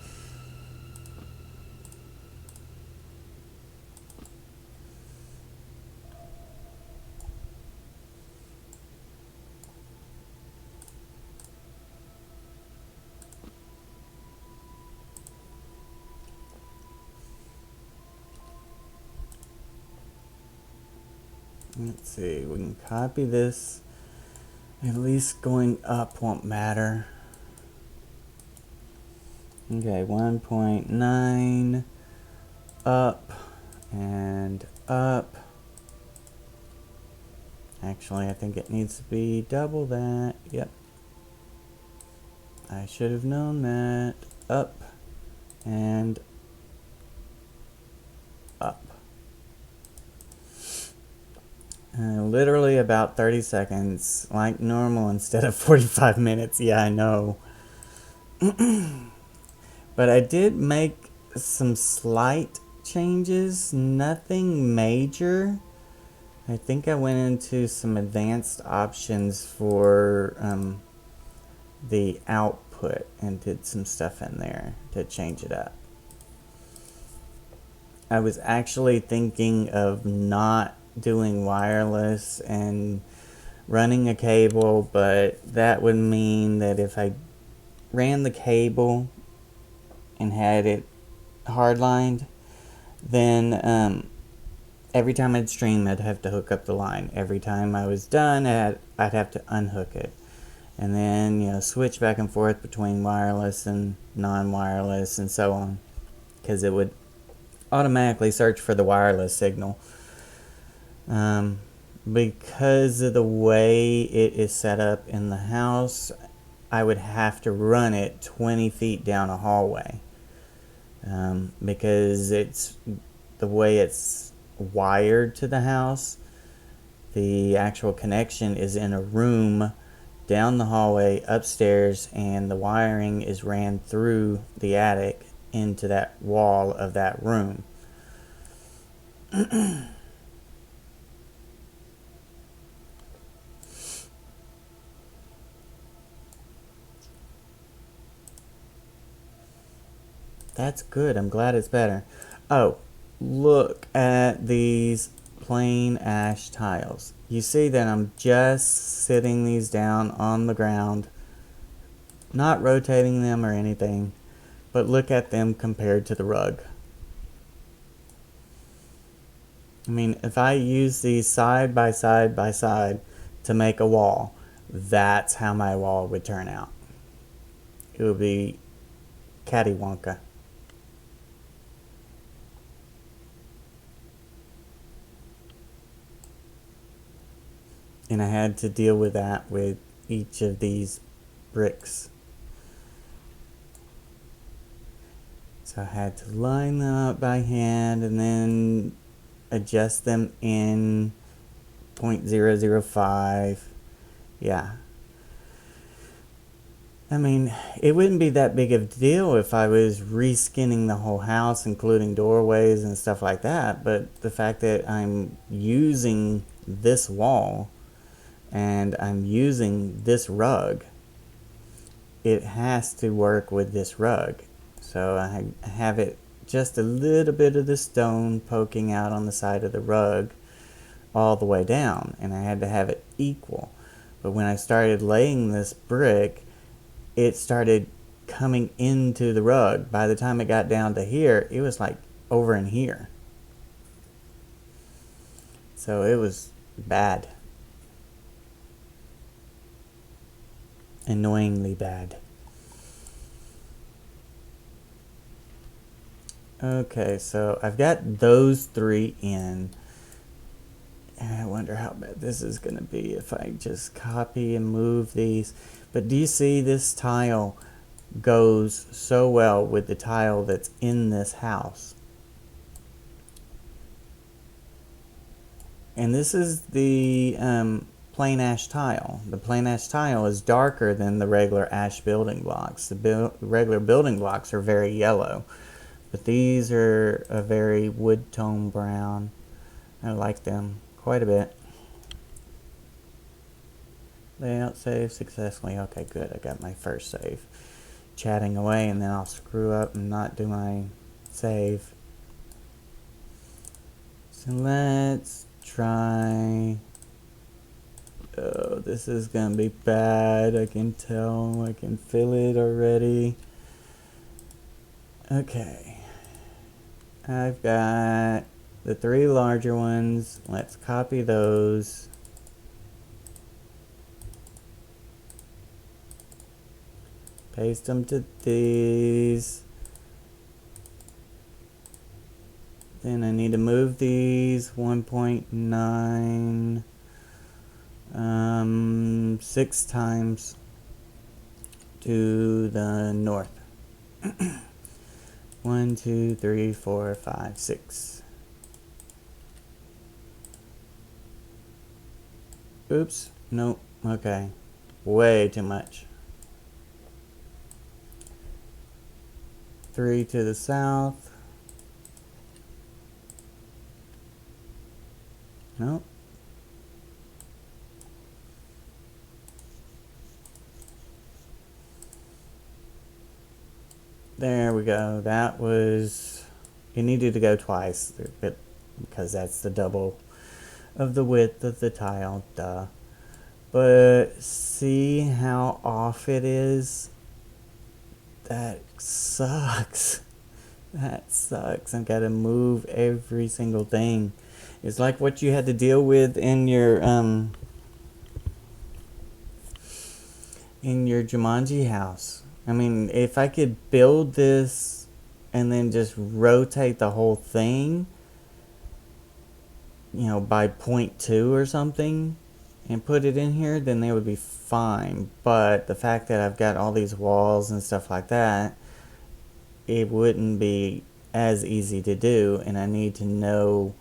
Let's see, we can copy this. At least going up won't matter. Okay, 1.9 up and up. Actually, I think it needs to be double that. Yep. I should have known that. Up and up. Literally about 30 seconds, like normal, instead of 45 minutes. Yeah, I know. But I did make some slight changes, nothing major. I think I went into some advanced options for the output and did some stuff in there to change it up. I was actually thinking of not doing wireless and running a cable, but that would mean that if I ran the cable and had it hardlined, then every time I'd stream, I'd have to hook up the line. Every time I was done, I'd have to unhook it. And then, switch back and forth between wireless and non-wireless and so on. Because it would automatically search for the wireless signal. Because of the way it is set up in the house, I would have to run it 20 feet down a hallway. Because it's the way it's wired to the house. The actual connection is in a room down the hallway upstairs, and the wiring is ran through the attic into that wall of that room. That's good. I'm glad it's better. Oh, look at these plain ash tiles. You see that I'm just sitting these down on the ground, not rotating them or anything, but look at them compared to the rug. I mean, if I use these side by side by side to make a wall, that's how my wall would turn out. It would be cattywanka. And I had to deal with that with each of these bricks. So I had to line them up by hand and then adjust them in 0.005. Yeah. I mean, it wouldn't be that big of a deal if I was reskinning the whole house, including doorways and stuff like that. But the fact that I'm using this wall and I'm using this rug, it has to work with this rug. So I have it just a little bit of the stone poking out on the side of the rug all the way down, and I had to have it equal. But when I started laying this brick, it started coming into the rug. By the time it got down to here, it was like over in here. So it was bad. Annoyingly bad. Okay, so I've got those 3 in. And I wonder how bad this is going to be if I just copy and move these. But do you see this tile goes so well with the tile that's in this house? And this is the plain ash tile. The plain ash tile is darker than the regular ash building blocks. The regular building blocks are very yellow, but these are a very wood tone brown. I like them quite a bit. Layout save successfully. Okay, good. I got my first save. Chatting away, and then I'll screw up and not do my save. So let's try. Oh, this is gonna be bad. I can tell. I can feel it already. Okay. I've got the 3 larger ones. Let's copy those. Paste them to these. Then I need to move these 1.9 6 times to the north. 1, 2, 3, 4, 5, 6. Oops. Nope. Okay. Way too much. 3 to the south. Nope. There we go. That was... It needed to go twice because that's the double of the width of the tile. Duh. But see how off it is? That sucks. That sucks. I've got to move every single thing. It's like what you had to deal with in your Jumanji house. I mean, if I could build this and then just rotate the whole thing, you know, by 0.2 or something, and put it in here, then they would be fine. But the fact that I've got all these walls and stuff like that, it wouldn't be as easy to do, and I need to know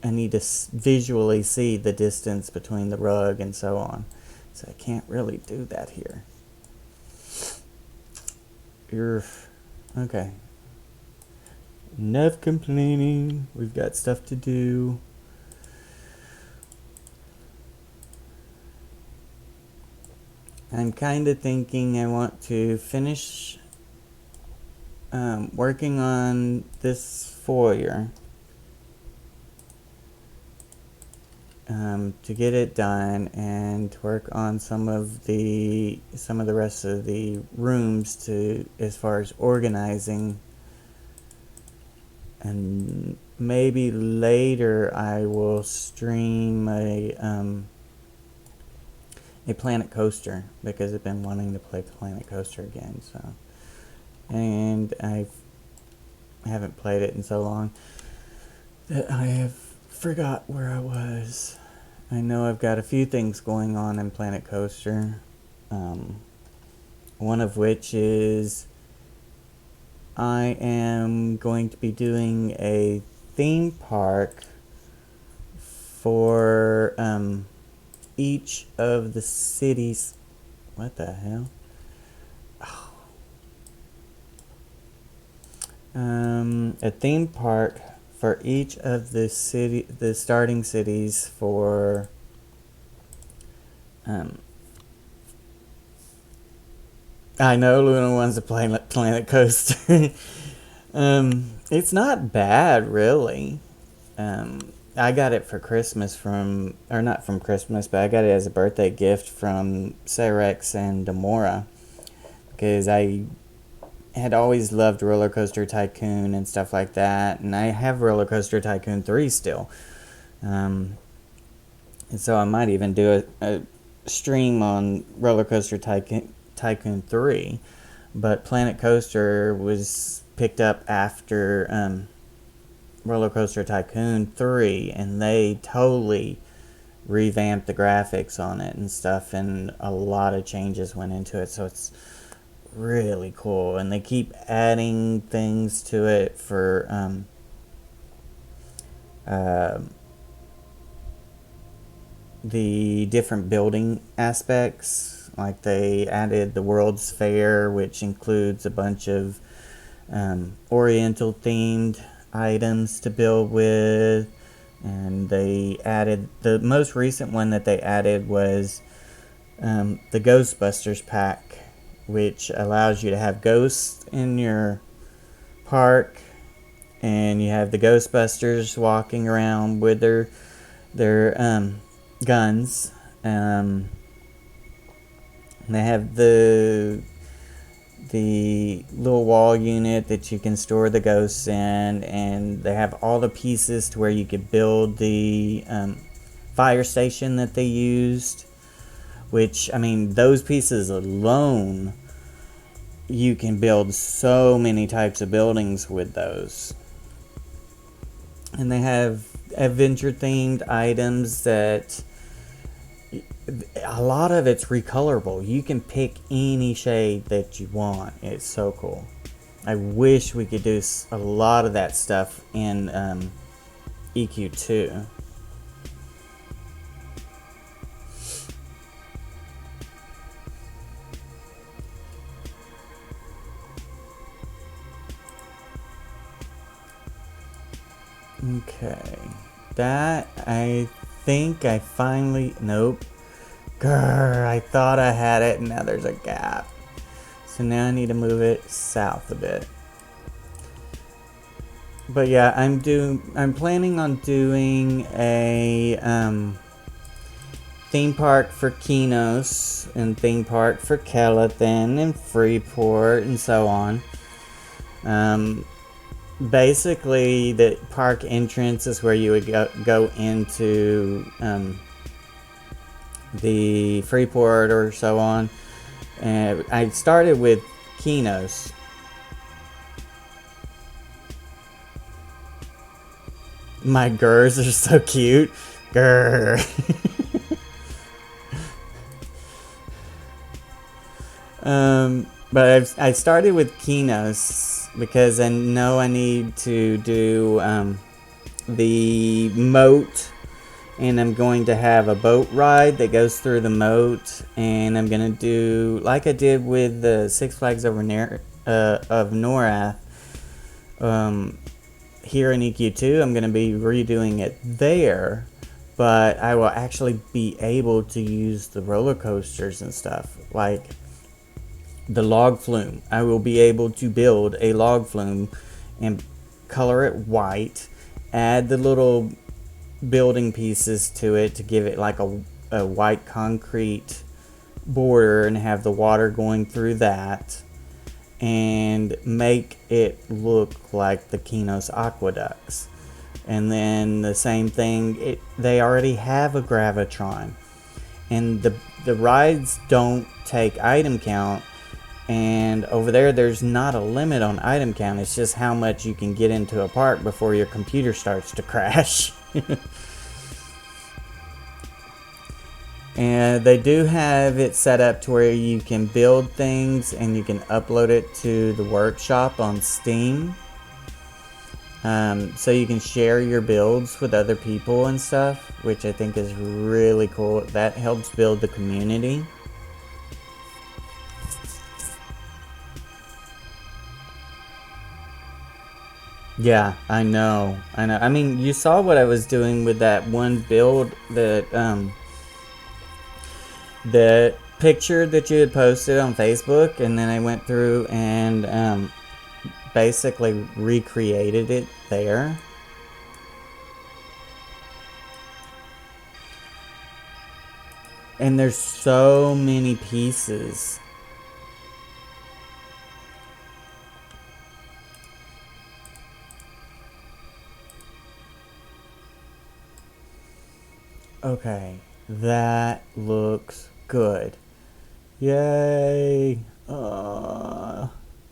I need to visually see the distance between the rug and so on. So I can't really do that here. Okay. Enough complaining. We've got stuff to do. I'm kind of thinking I want to finish working on this foyer to get it done, and work on some of the rest of the rooms to as far as organizing, and maybe later I will stream a Planet Coaster, because I've been wanting to play Planet Coaster again. So, and I haven't played it in so long that I have forgot where I was. I know I've got a few things going on in Planet Coaster. One of which is I am going to be doing a theme park for each of the cities. What the hell? Oh. A theme park for each of the starting cities for I know Luna wants to play Planet Coaster. It's not bad, really. I got it for Christmas or not from Christmas, but I got it as a birthday gift from Cerex and Demora, because I had always loved Roller Coaster Tycoon and stuff like that, and I have Roller Coaster Tycoon 3 still. And so I might even do a stream on Roller Coaster Tycoon 3, but Planet Coaster was picked up after Roller Coaster Tycoon 3, and they totally revamped the graphics on it and stuff, and a lot of changes went into it, so it's really cool. And they keep adding things to it for the different building aspects. Like they added the World's Fair, which includes a bunch of Oriental themed items to build with. And they added, the most recent one that they added was the Ghostbusters pack, which allows you to have ghosts in your park, and you have the Ghostbusters walking around with their guns. They have the little wall unit that you can store the ghosts in, and they have all the pieces to where you could build the fire station that they used, which, I mean, those pieces alone, you can build so many types of buildings with those. And they have adventure themed items that a lot of it's recolorable. You can pick any shade that you want. It's so cool. I wish we could do a lot of that stuff in EQ2. Okay. That, I think I finally... Nope. Grr, I thought I had it, and now there's a gap. So now I need to move it south a bit. But yeah, I'm planning on doing a theme park for Kinos, and theme park for Kellethan and Freeport and so on. Basically, the park entrance is where you would go into the Freeport or so on. And I started with Kinos. My Gurs are so cute. Grr. But I started with Kinos because I know I need to do the moat, and I'm going to have a boat ride that goes through the moat, and I'm going to do, like I did with the Six Flags over of Norrath, here in EQ2, I'm going to be redoing it there, but I will actually be able to use the roller coasters and stuff, like the log flume. I will be able to build a log flume and color it white, add the little building pieces to it to give it like a white concrete border, and have the water going through that, and make it look like the Kinos aqueducts. And then the same thing, they already have a Gravitron, and the rides don't take item count, and over there's not a limit on item count. It's just how much you can get into a park before your computer starts to crash. And they do have it set up to where you can build things and you can upload it to the workshop on Steam. So you can share your builds with other people and stuff, which I think is really cool. That helps build the community. Yeah, I know. I mean, you saw what I was doing with that one build, the picture that you had posted on Facebook, and then I went through and basically recreated it there. And there's so many pieces. Okay, that looks good. Yay!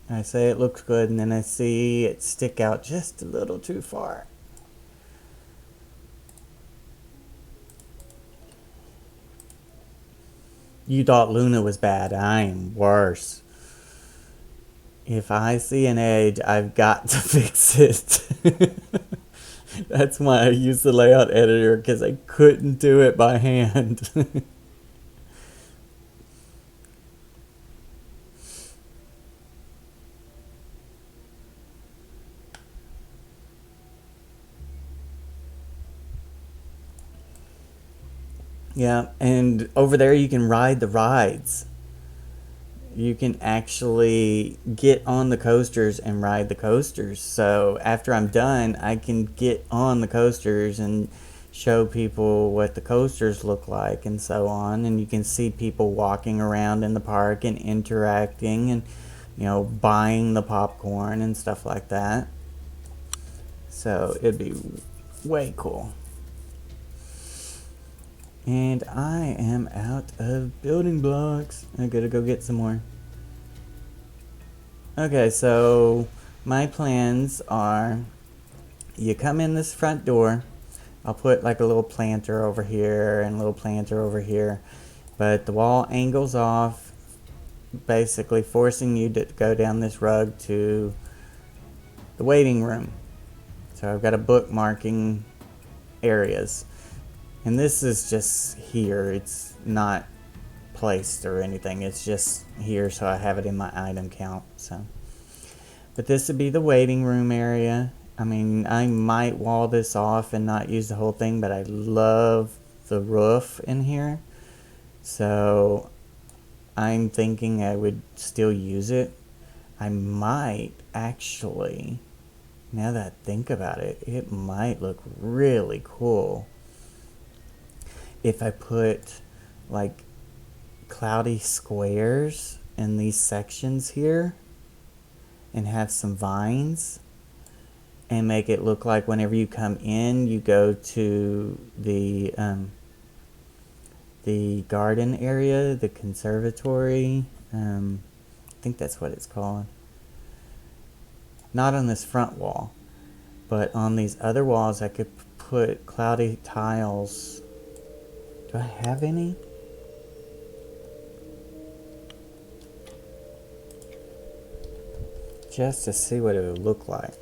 I say it looks good, and then I see it stick out just a little too far. You thought Luna was bad. I am worse. If I see an edge, I've got to fix it. That's why I use the layout editor, because I couldn't do it by hand. Yeah, and over there you can ride the rides. You can actually get on the coasters and ride the coasters. So after I'm done, I can get on the coasters and show people what the coasters look like and so on. And you can see people walking around in the park and interacting and, buying the popcorn and stuff like that. So it'd be way cool. And I am out of building blocks. I gotta go get some more. Okay, so my plans are, you come in this front door. I'll put like a little planter over here and a little planter over here. But the wall angles off, basically forcing you to go down this rug to the waiting room. So I've got a bookmarking areas. And this is just here. It's not placed or anything. It's just here, so I have it in my item count. But this would be the waiting room area. I mean, I might wall this off and not use the whole thing, but I love the roof in here. So I'm thinking I would still use it. I might actually, now that I think about it, it might look really cool if I put like cloudy squares in these sections here and have some vines and make it look like whenever you come in you go to the garden area, the conservatory. I think that's what it's called. Not on this front wall, but on these other walls I could put cloudy tiles. Do I have any? Just to see what it would look like.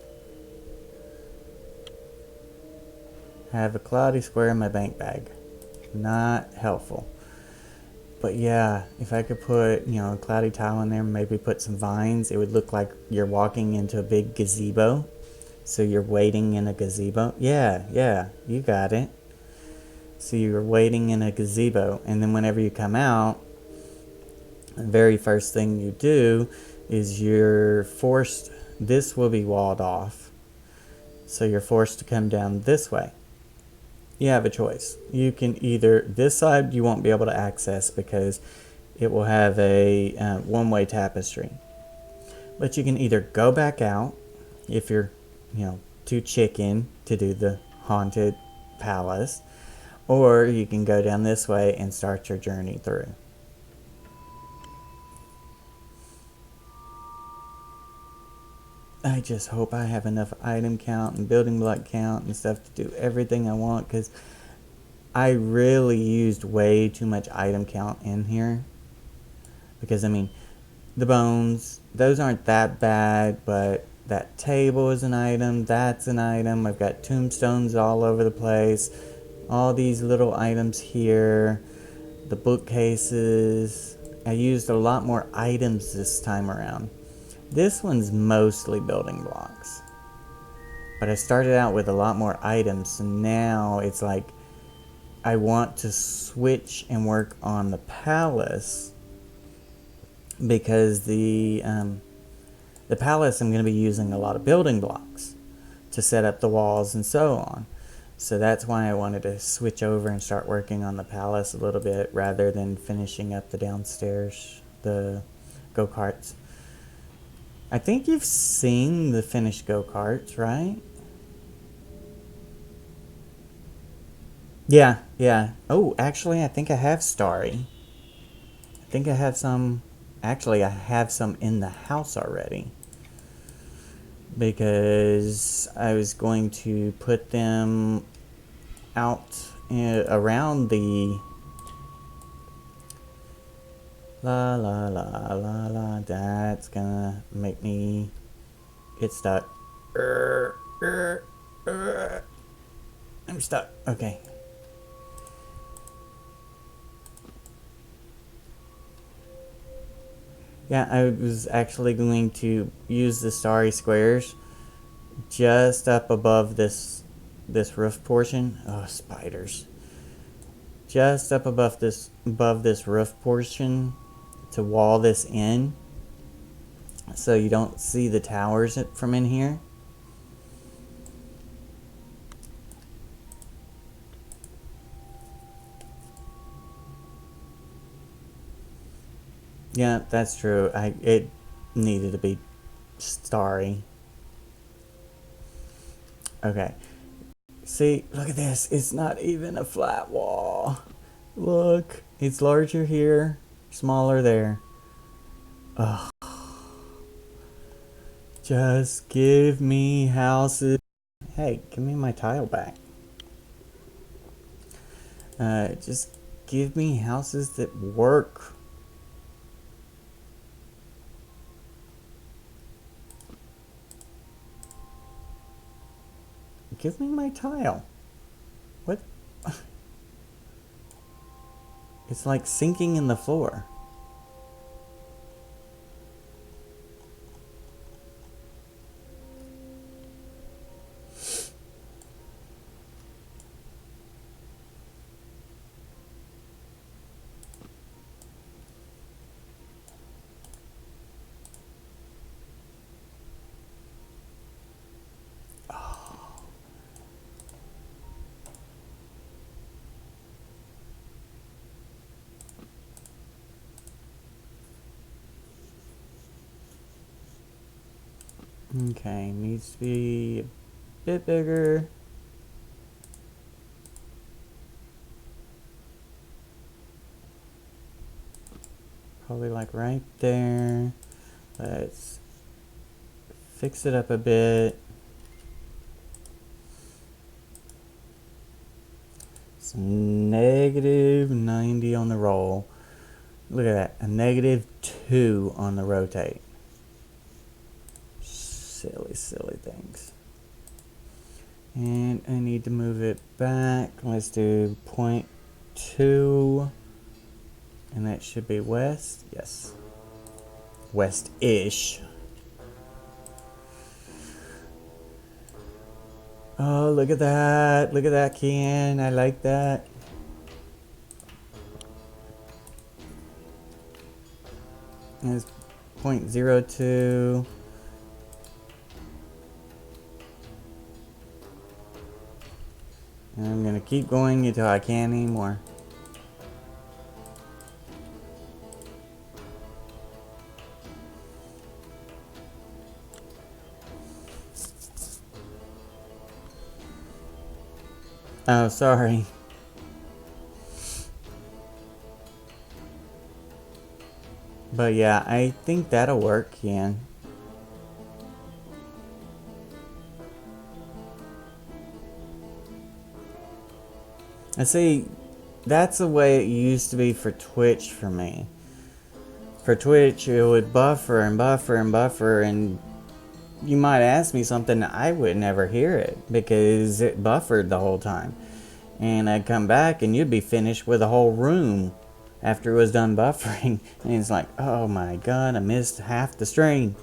I have a cloudy square in my bank bag. Not helpful. But yeah, if I could put, a cloudy tile in there, maybe put some vines, it would look like you're walking into a big gazebo. So you're waiting in a gazebo. Yeah, you got it. So you're waiting in a gazebo, and then whenever you come out, the very first thing you do is you're forced, this will be walled off. So you're forced to come down this way. You have a choice. You can either, this side you won't be able to access because it will have a one-way tapestry. But you can either go back out if you're, too chicken to do the haunted palace, or you can go down this way and start your journey through. I just hope I have enough item count and building block count and stuff to do everything I want, because I really used way too much item count in here. Because, the bones, those aren't that bad, but that table is an item, that's an item. I've got tombstones all over the place. All these little items here, the bookcases. I used a lot more items this time around. This one's mostly building blocks. But I started out with a lot more items, so now it's like I want to switch and work on the palace, because the palace I'm going to be using a lot of building blocks to set up the walls and so on. So that's why I wanted to switch over and start working on the palace a little bit rather than finishing up the downstairs, the go-karts. I think you've seen the finished go-karts, right? Yeah. Oh, actually, I think I have Starry. I think I have some. Actually, I have some in the house already. Because I was going to put them out around the la la la la la. That's gonna make me get stuck. I'm stuck. Okay. Yeah, I was actually going to use the starry squares just up above this roof portion. Oh, spiders. Just up above this roof portion to wall this in so you don't see the towers from in here. Yeah, that's true. It needed to be starry. Okay. See, look at this. It's not even a flat wall. Look, it's larger here, smaller there. Ugh. Just give me houses. Hey, give me my tile back. Just give me houses that work. Give me my tile. What? It's like sinking in the floor. Okay, needs to be a bit bigger. Probably like right there. Let's fix it up a bit. It's negative 90 on the roll. Look at that, a negative 2 on the rotate. Silly, silly things. And I need to move it back. Let's do 0.2. And that should be west. Yes. West-ish. Oh, look at that. Look at that can. I like that. And it's 0.02. And I'm gonna keep going until I can't anymore. Oh, sorry. But yeah, I think that'll work, Ian. I see, that's the way it used to be for Twitch for me. For Twitch, it would buffer and buffer and buffer, and you might ask me something, I would never hear it because it buffered the whole time. And I'd come back and you'd be finished with a whole room after it was done buffering. And it's like, oh my god, I missed half the stream.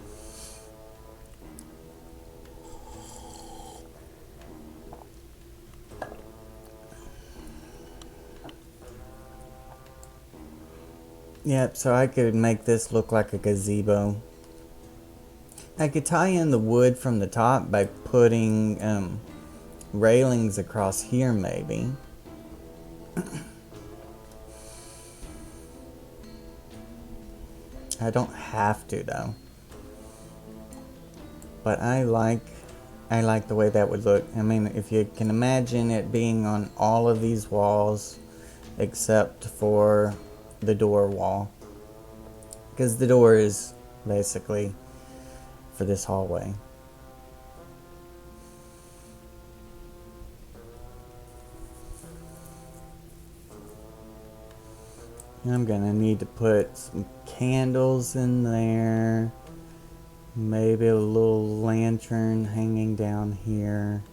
Yep, so I could make this look like a gazebo. I could tie in the wood from the top by putting railings across here maybe. I don't have to though. But I like the way that would look. I mean, if you can imagine it being on all of these walls except for the door wall. because the door is basically for this hallway. I'm gonna need to put some candles in there. Maybe a little lantern hanging down here.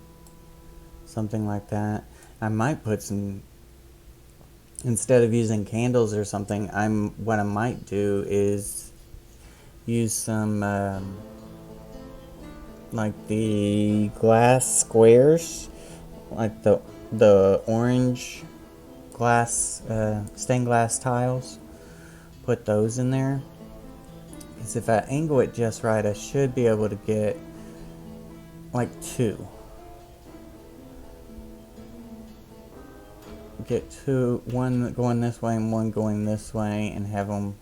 Something like that. I might put some, instead of using candles or something, what I might do is use some like the glass squares, like the orange glass stained glass tiles. Put those in there, because if I angle it just right, I should be able to get like two. Get two, one going this way and one going this way, and have them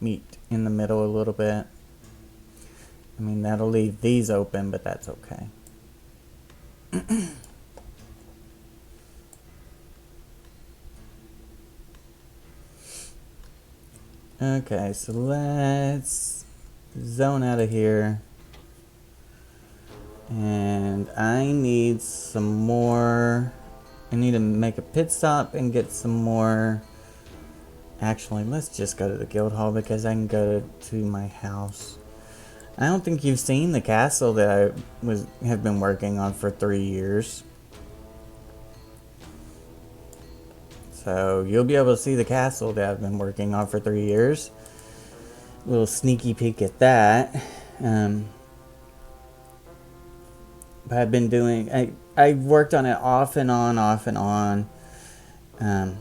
meet in the middle a little bit. I mean, that'll leave these open, but that's okay. Okay, so let's zone out of here. And I need some more. I need to make a pit stop and get some more. Actually, let's just go to the guild hall because I can go to my house. I don't think you've seen the castle that I have been working on for 3 years. So you'll be able to see the castle that I've been working on for 3 years. A little sneaky peek at that. But I've been doing, I've worked on it off and on, off and on. And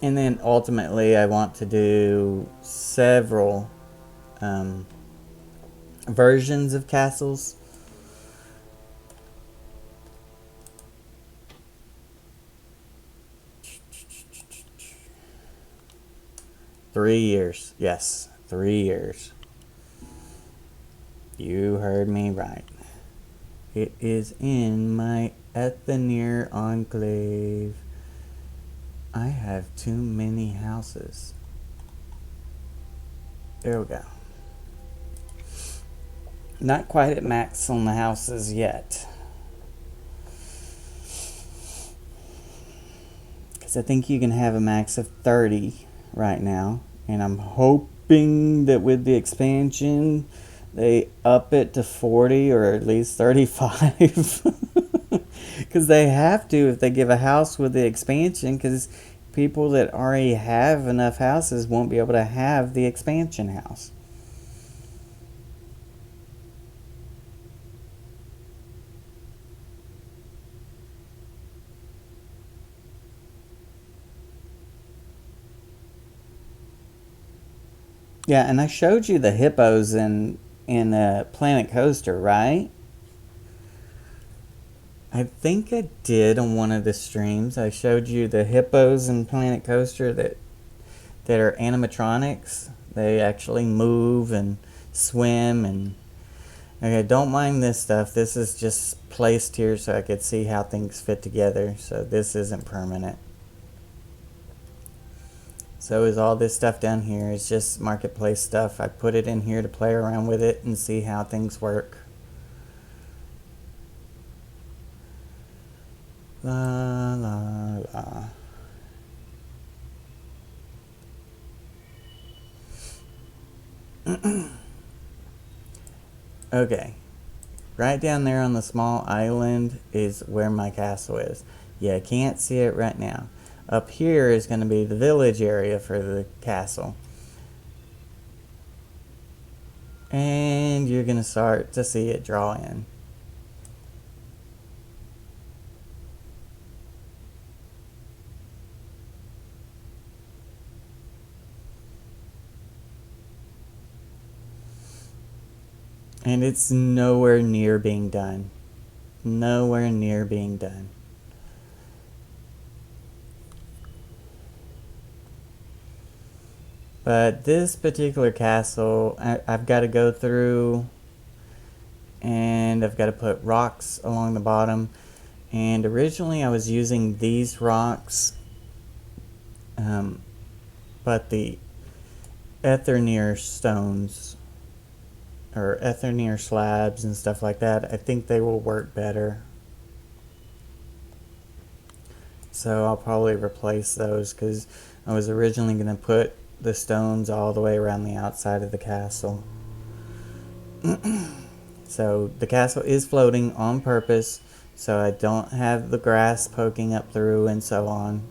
then ultimately I want to do several versions of castles. Three years. Yes, 3 years. You heard me right. It is in my Ethanir enclave. I have too many houses. There we go. Not quite at max on the houses yet. Because I think you can have a max of 30 right now. And I'm hoping that with the expansion, they up it to 40 or at least 35. Because they have to if they give a house with the expansion. Because people that already have enough houses won't be able to have the expansion house. Yeah, and I showed you the hippos in Planet Coaster, right? I think I did on one of the streams. I showed you the hippos in Planet Coaster that are animatronics. They actually move and swim and... Okay, don't mind this stuff. This is just placed here so I could see how things fit together. So this isn't permanent. So is all this stuff down here. It's just marketplace stuff. I put it in here to play around with it and see how things work. La la la. Okay. Right down there on the small island is where my castle is. You can't see it right now. Up here is going to be the village area for the castle. And you're going to start to see it draw in. And it's nowhere near being done. Nowhere near being done. But this particular castle, I've got to go through and I've got to put rocks along the bottom. And originally I was using these rocks, but the Etherneer stones or Etherneer slabs and stuff like that. I think they will work better. So I'll probably replace those because I was originally going to put the stones all the way around the outside of the castle. So the castle is floating on purpose, so I don't have the grass poking up through and so on.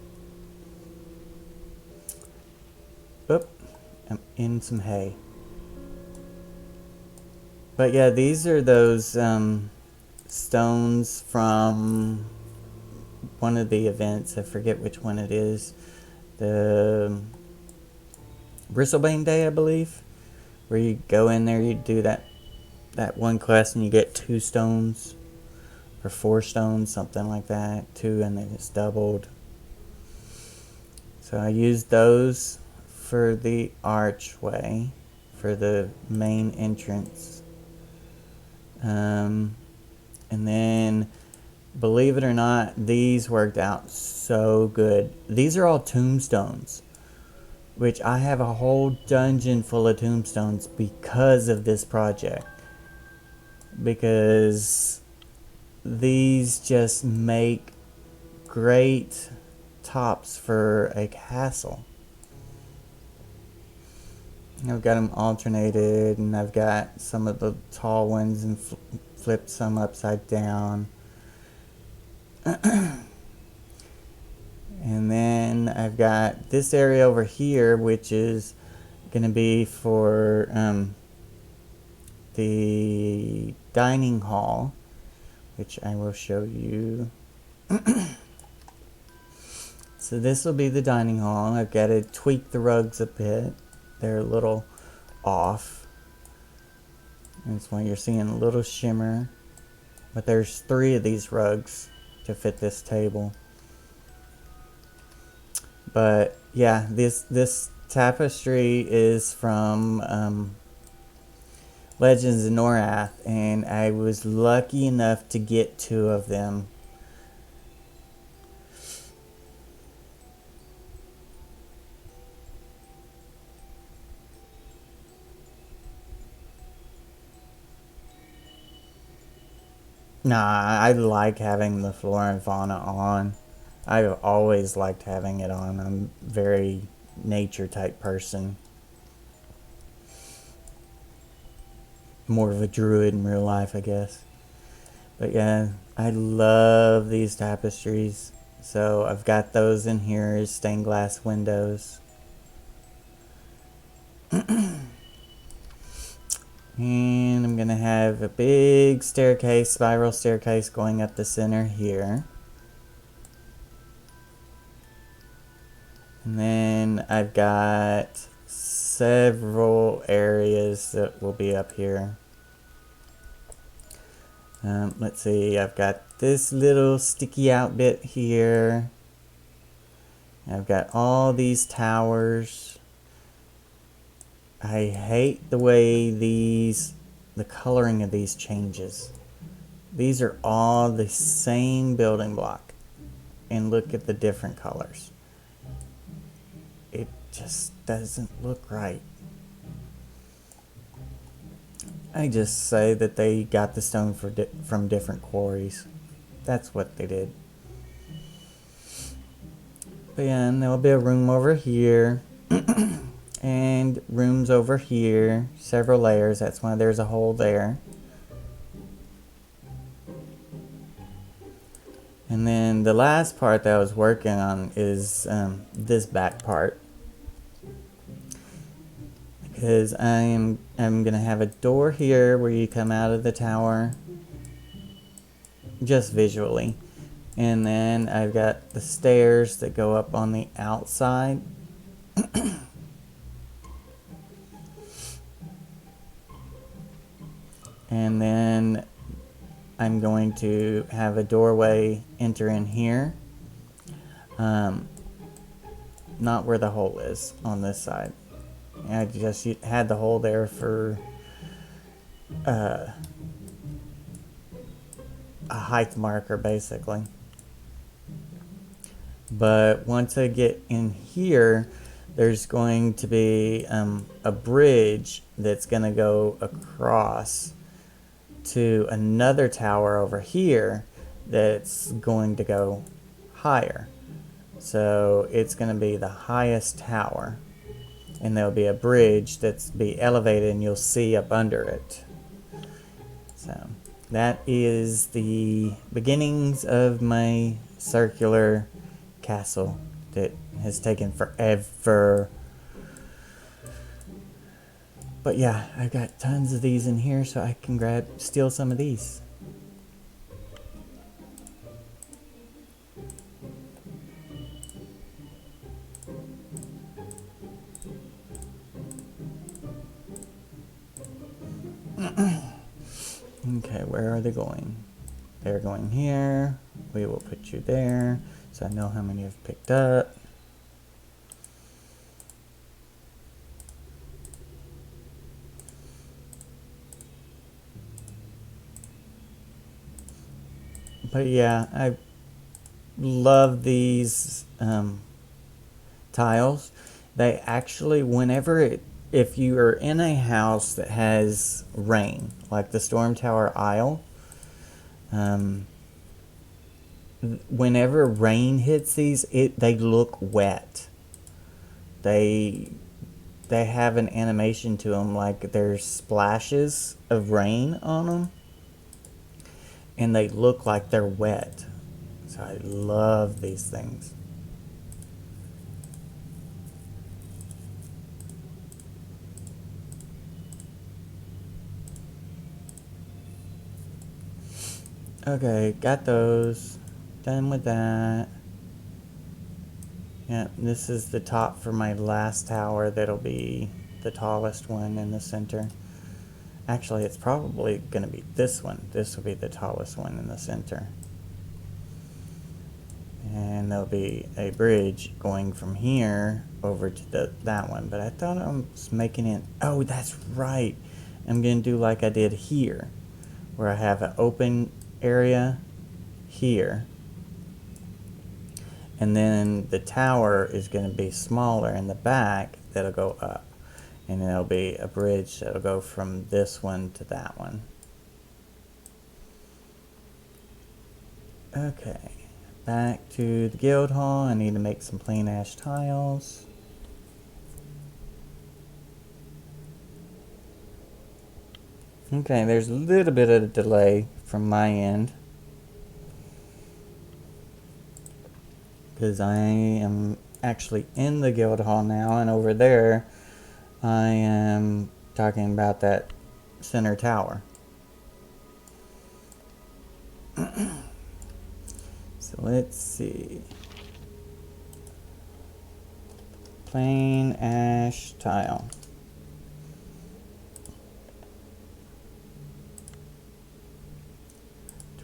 Oop, I'm in some hay. But yeah, these are those stones from one of the events. I forget which one it is. The Bristlebane Day, I believe. Where you go in there, you do that one quest and you get 2 stones. Or 4 stones, something like that. 2 and then it's doubled. So I used those for the archway. For the main entrance. And then, believe it or not, these worked out so good. These are all tombstones, which I have a whole dungeon full of tombstones because of this project. Because these just make great tops for a castle. I've got them alternated, and I've got some of the tall ones and flipped some upside down. And then I've got this area over here, which is going to be for the dining hall, which I will show you. So this will be the dining hall. I've got to tweak the rugs a bit. They're a little off. That's why you're seeing a little shimmer. But there's 3 of these rugs to fit this table. But yeah, this tapestry is from Legends of Norrath, and I was lucky enough to get 2 of them. Nah, I like having the flora and fauna on. I've always liked having it on. I'm a very nature type person. More of a druid in real life, I guess. But yeah, I love these tapestries. So I've got those in here as stained glass windows. And I'm going to have a big staircase, spiral staircase going up the center here. And then I've got several areas that will be up here. Let's see, I've got this little sticky out bit here. I've got all these towers. I hate the way the coloring of these changes. These are all the same building block. And look at the different colors. It just doesn't look right. I just say that they got the stone from different quarries. That's what they did. But yeah, and there'll be a room over here. And rooms over here. Several layers. That's why there's a hole there. And then the last part that I was working on is this back part. Because I'm going to have a door here where you come out of the tower. Just visually. And then I've got the stairs that go up on the outside. And then I'm going to have a doorway enter in here. Not where the hole is on this side. I just had the hole there for a height marker, basically. But once I get in here, there's going to be a bridge that's going to go across to another tower over here that's going to go higher. So it's going to be the highest tower, and there'll be a bridge that's be elevated and you'll see up under it. So that is the beginnings of my circular castle that has taken forever. But yeah, I've got tons of these in here, so I can steal some of these. Okay, where are they going? They're going here. We will put you there, so I know how many I've picked up. But yeah, I love these tiles. They actually, if you are in a house that has rain, like the Storm Tower Isle, whenever rain hits these, they look wet. They have an animation to them, like there's splashes of rain on them, and they look like they're wet. So I love these things. Okay, got those. Done with that. Yeah, this is the top for my last tower. That'll be the tallest one in the center. Actually, it's probably going to be this one. This will be the tallest one in the center. And there'll be a bridge going from here over to that one. But I thought I was making it... Oh, that's right. I'm going to do like I did here, where I have an open area here. And then the tower is going to be smaller in the back that'll go up. And there'll be a bridge that'll go from this one to that one. Okay, back to the guild hall. I need to make some plain ash tiles. Okay, there's a little bit of a delay from my end, because I am actually in the guild hall now, and over there I am talking about that center tower. So let's see. Plain ash tile.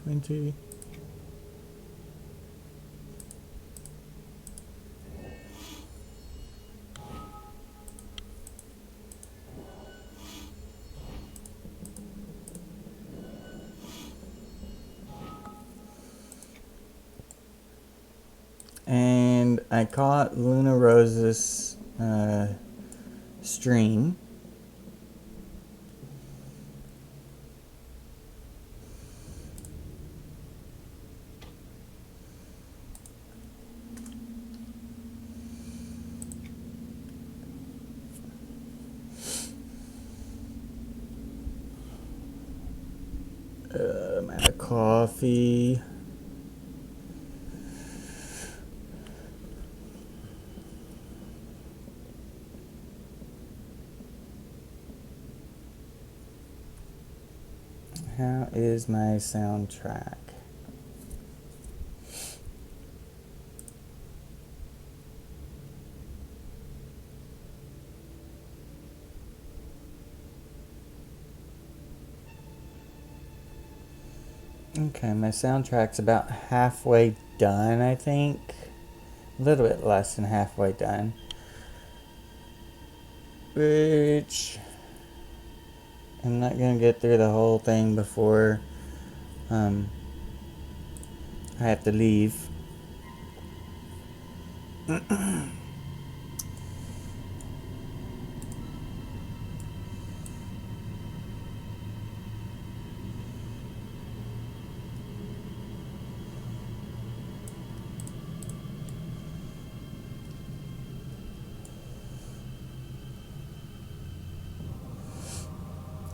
$20. And I caught Luna Rose's stream. I'm out of coffee. How is my soundtrack? Okay, my soundtrack's about halfway done, I think. A little bit less than halfway done. Which... I'm not gonna get through the whole thing before I have to leave.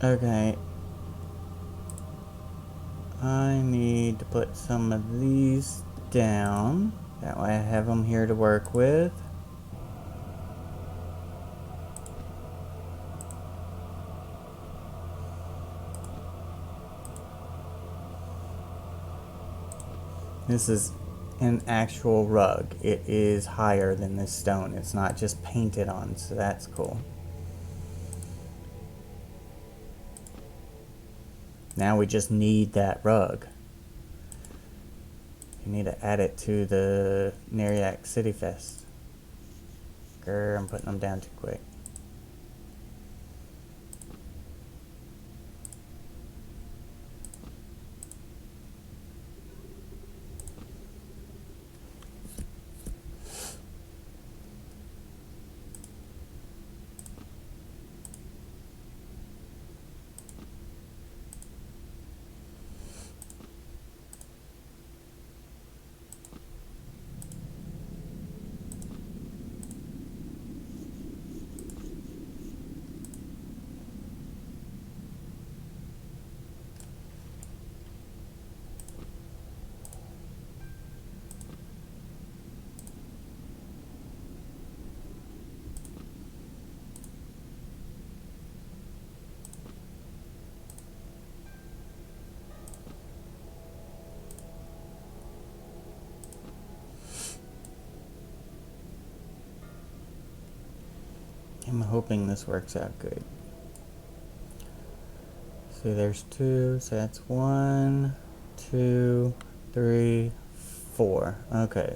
Okay. I need to put some of these down. That way I have them here to work with. This is an actual rug. It is higher than this stone. It's not just painted on, so that's cool. Now we just need that rug. You need to add it to the Neriak City Fest. Grr, I'm putting them down too quick. I'm hoping this works out good. See, there's 2, so that's 1, 2, 3, 4. Okay.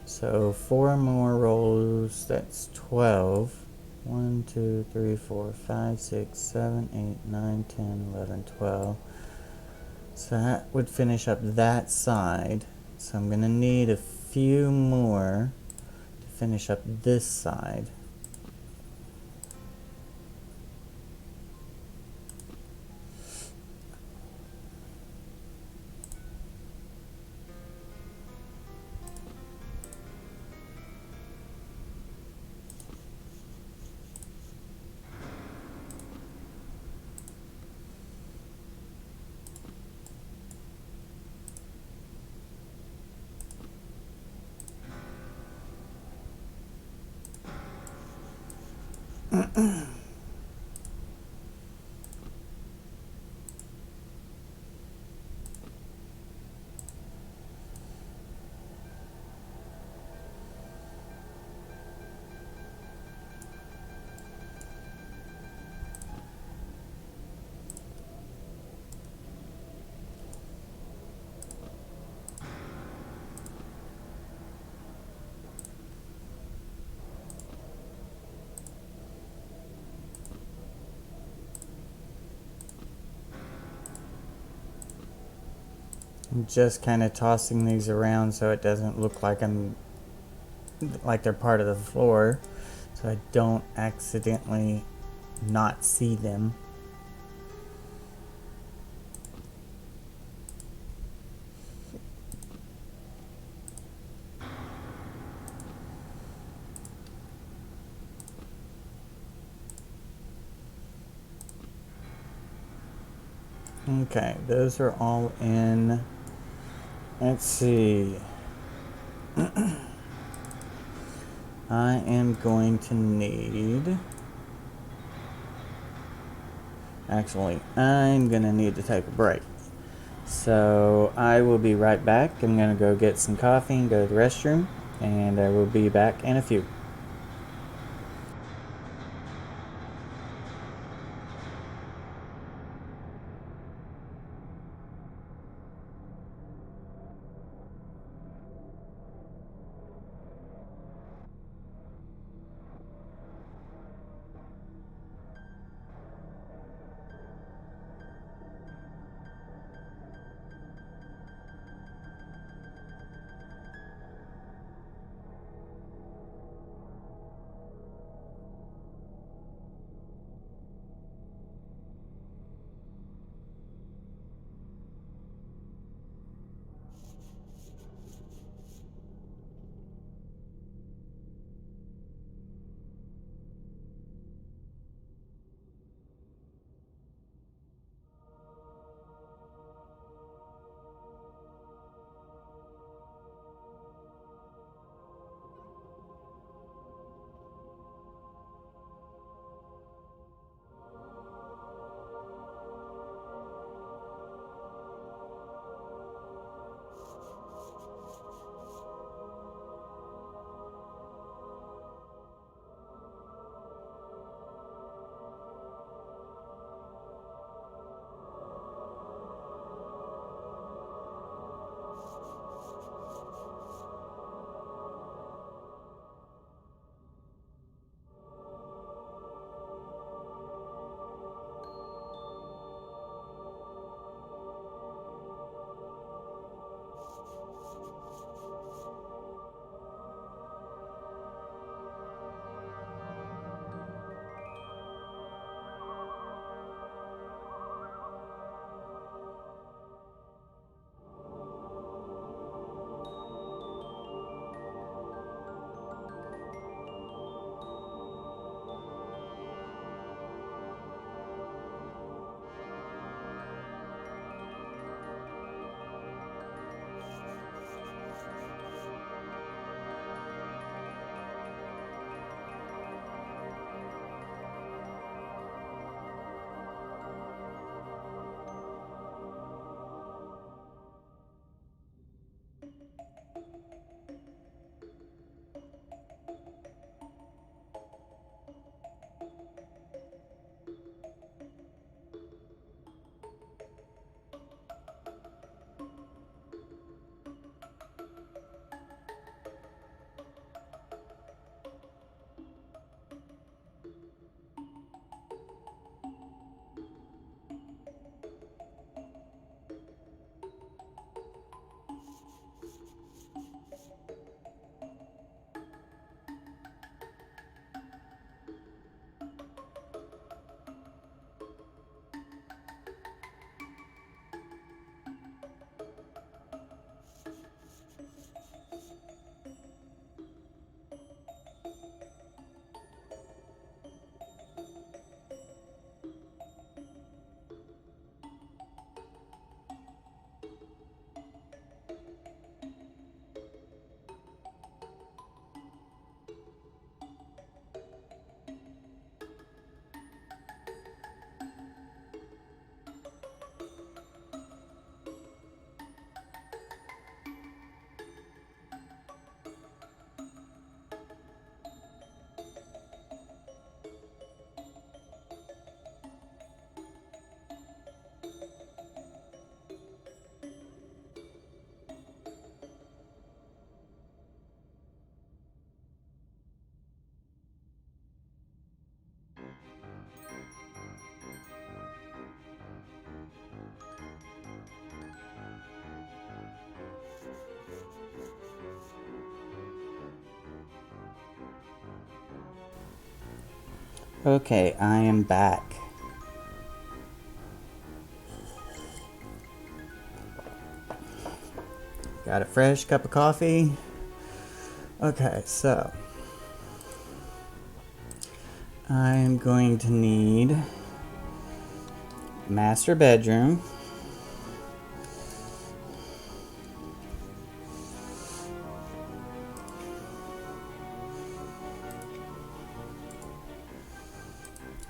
So 4 more rolls, that's 12. 1, 2, 3, 4, 5, 6, 7, 8, 9, 10, 11, 12. So that would finish up that side. So I'm going to need a few more to finish up this side. I'm just kind of tossing these around so it doesn't look like they're part of the floor, so I don't accidentally not see them. Okay, those are all in. Let's see. I am going to need... Actually, I'm going to need to take a break. So I will be right back. I'm going to go get some coffee and go to the restroom, and I will be back in a few. Okay, I am back. Got a fresh cup of coffee. Okay, so I'm going to need master bedroom.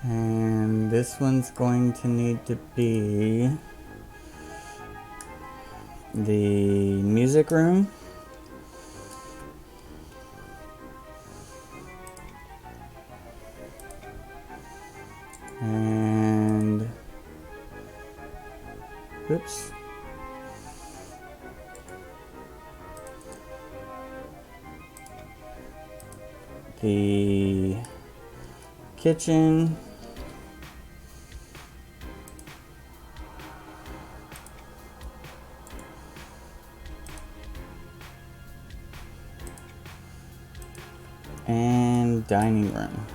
And this one's going to need to be the music room. And oops. The kitchen. And dining room.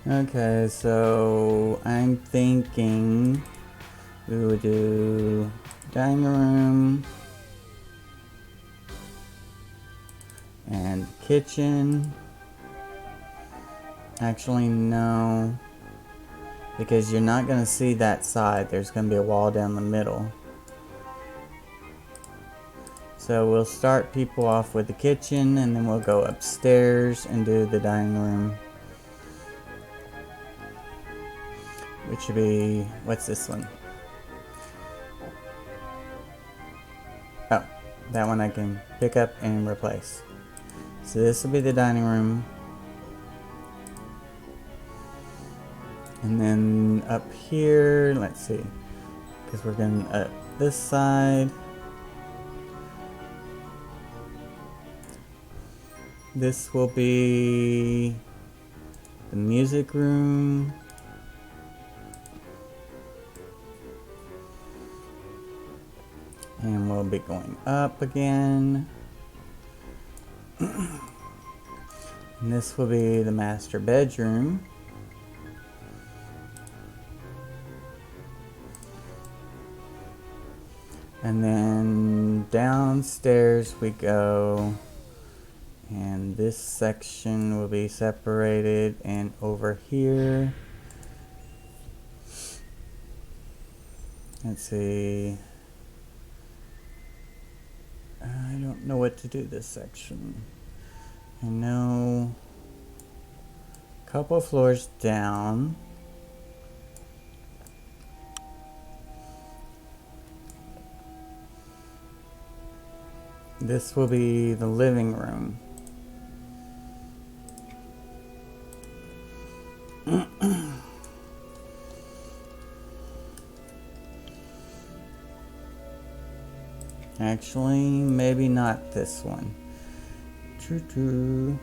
Okay, so I'm thinking we would do dining room and kitchen. Actually, no, because you're not going to see that side. There's going to be a wall down the middle. So we'll start people off with the kitchen, and then we'll go upstairs and do the dining room. Which should be, what's this one? Oh, that one I can pick up and replace. So this will be the dining room. And then up here, let's see, because we're going up this side. This will be the music room. And we'll be going up again. And this will be the master bedroom. And then downstairs we go. And this section will be separated. And over here, let's see. I don't know what to do this section. I know a couple floors down. This will be the living room. Actually, maybe not this one. True.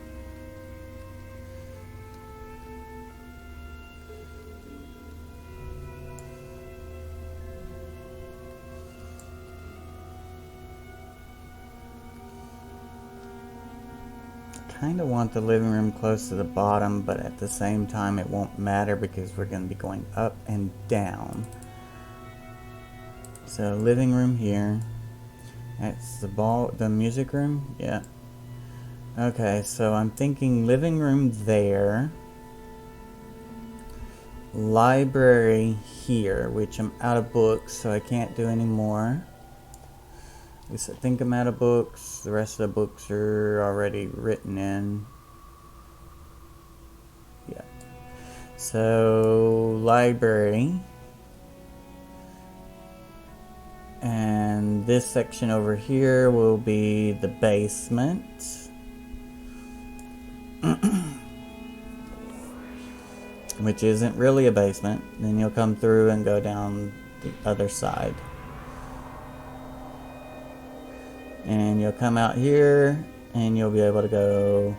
Kind of want the living room close to the bottom, but at the same time it won't matter because we're going to be going up and down. So living room here. That's the music room? Yeah. Okay, so I'm thinking living room there. Library here, which I'm out of books, so I can't do any more. At least I think I'm out of books. The rest of the books are already written in. Yeah. So, library. And this section over here will be the basement. Which isn't really a basement. Then you'll come through and go down the other side. And you'll come out here and you'll be able to go.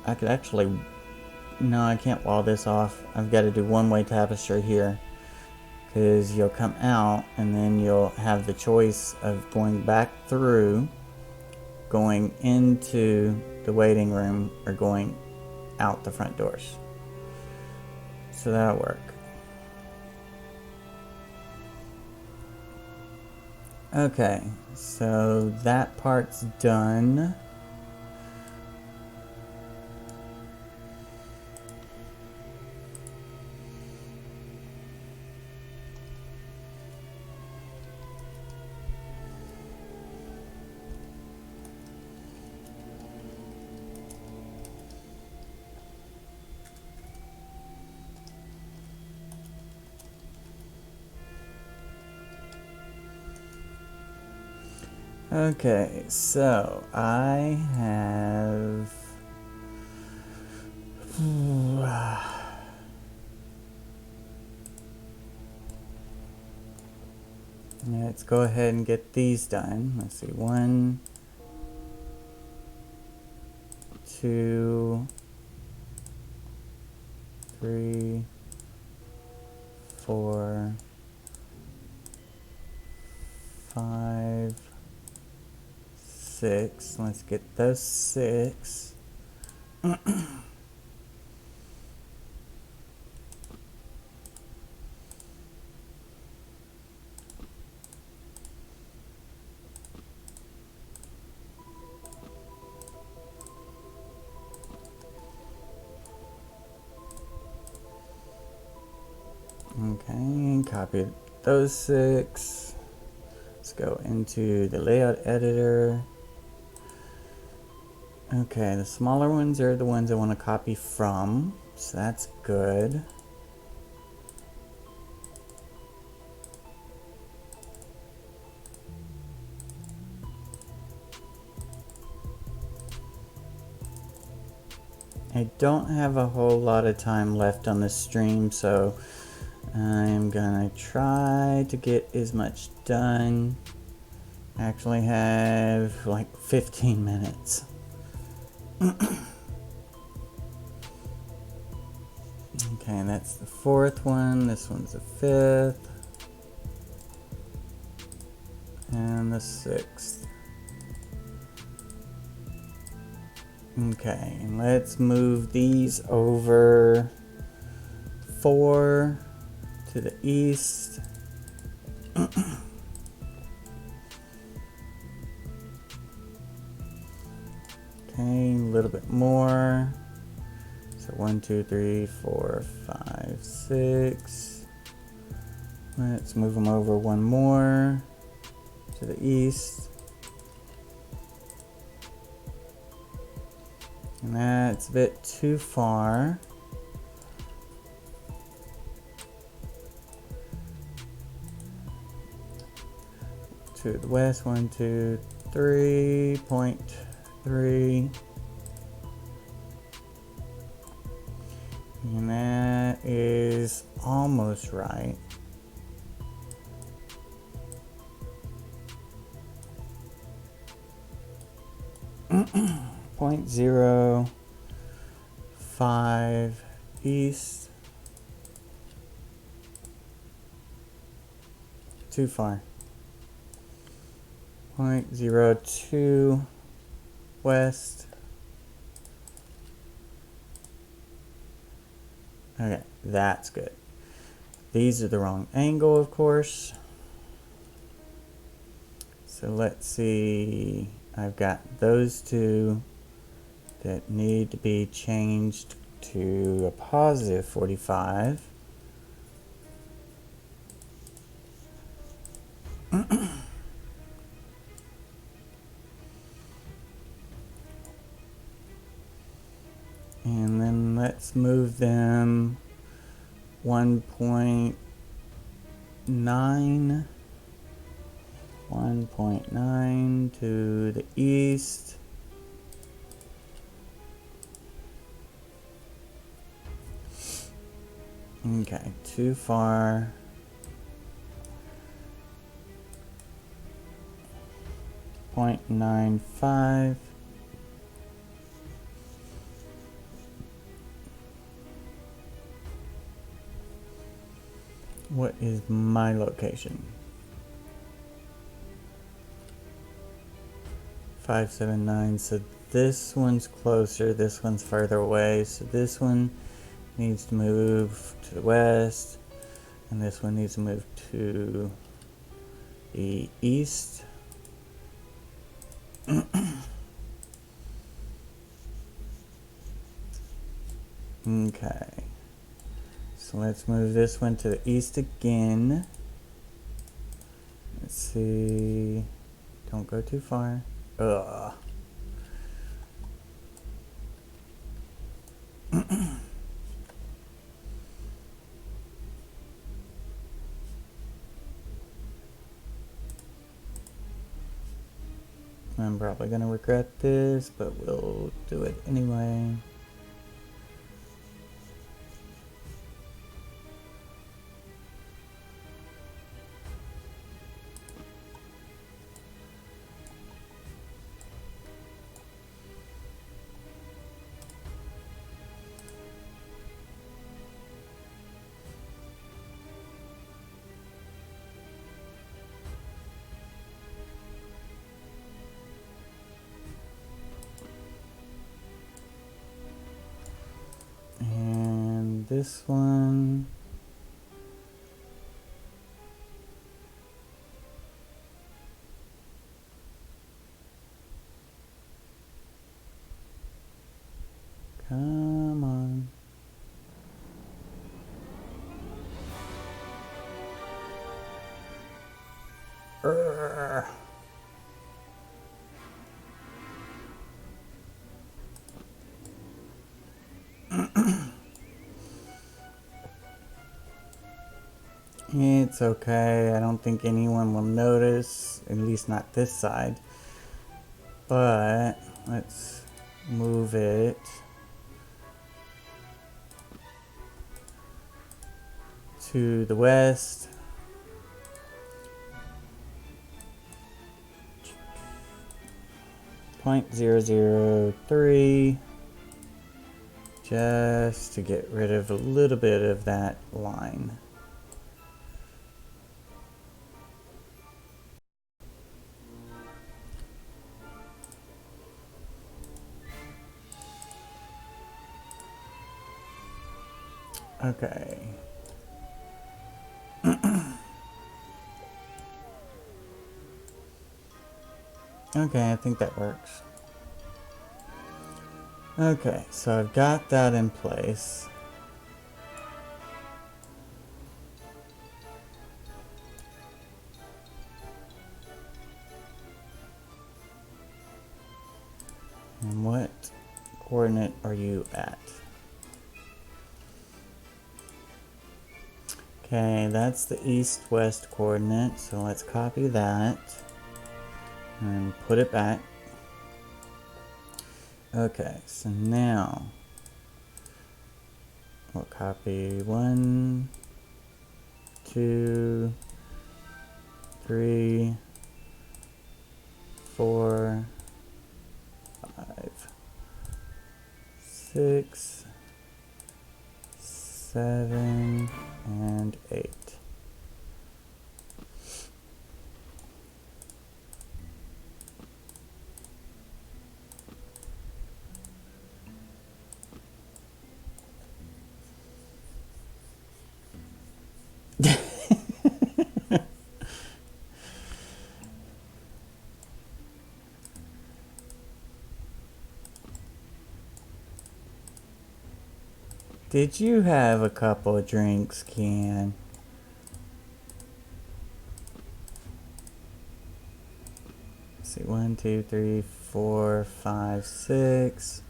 I could actually no, I can't wall this off. I've got to do one-way tapestry here. Because you'll come out and then you'll have the choice of going back through, going into the waiting room, or going out the front doors. So that'll work. Okay, so that part's done. Okay, so I have... Let's go ahead and get these done. Let's see, 1, 2, 3, 4, 5, 6. Let's get those 6. Okay, copy those 6. Let's go into the layout editor. Okay, the smaller ones are the ones I want to copy from, so that's good. I don't have a whole lot of time left on this stream, so I'm gonna try to get as much done. I actually have like 15 minutes. Okay, that's the 4th one. This one's the 5th. And the 6th. Okay, and let's move these over 4 to the east. Okay, a little bit more. So 1, 2, 3, 4, 5, 6. Let's move them over 1 more to the east. And that's a bit too far. To the west, 1, 2, 3.3. And that is almost right. Point 0.05 east. Too far. 0.02 west. Okay, that's good. These are the wrong angle, of course. So let's see. I've got those 2 that need to be changed to a positive 45. And then let's move them 1.9 to the east. Okay, too far. 0.95. What is my location? 579. So this one's closer, this one's further away. So this one needs to move to the west, and this one needs to move to the east. Okay. So let's move this one to the east again. Let's see. Don't go too far. Ugh. I'm probably gonna regret this, but we'll do it anyway. And this one. Come on. Urgh. It's okay. I don't think anyone will notice, at least not this side. But let's move it to the west. .003, just to get rid of a little bit of that line. Okay. Okay, I think that works. Okay, so I've got that in place. And what coordinate are you at? Okay, that's the east-west coordinate, so let's copy that and put it back. Okay, so now we'll copy 1, 2, 3, 4, 5, 6, 7, and 8. Did you have a couple of drinks, Ken? Let's see, 1, 2, 3, 4, 5, 6,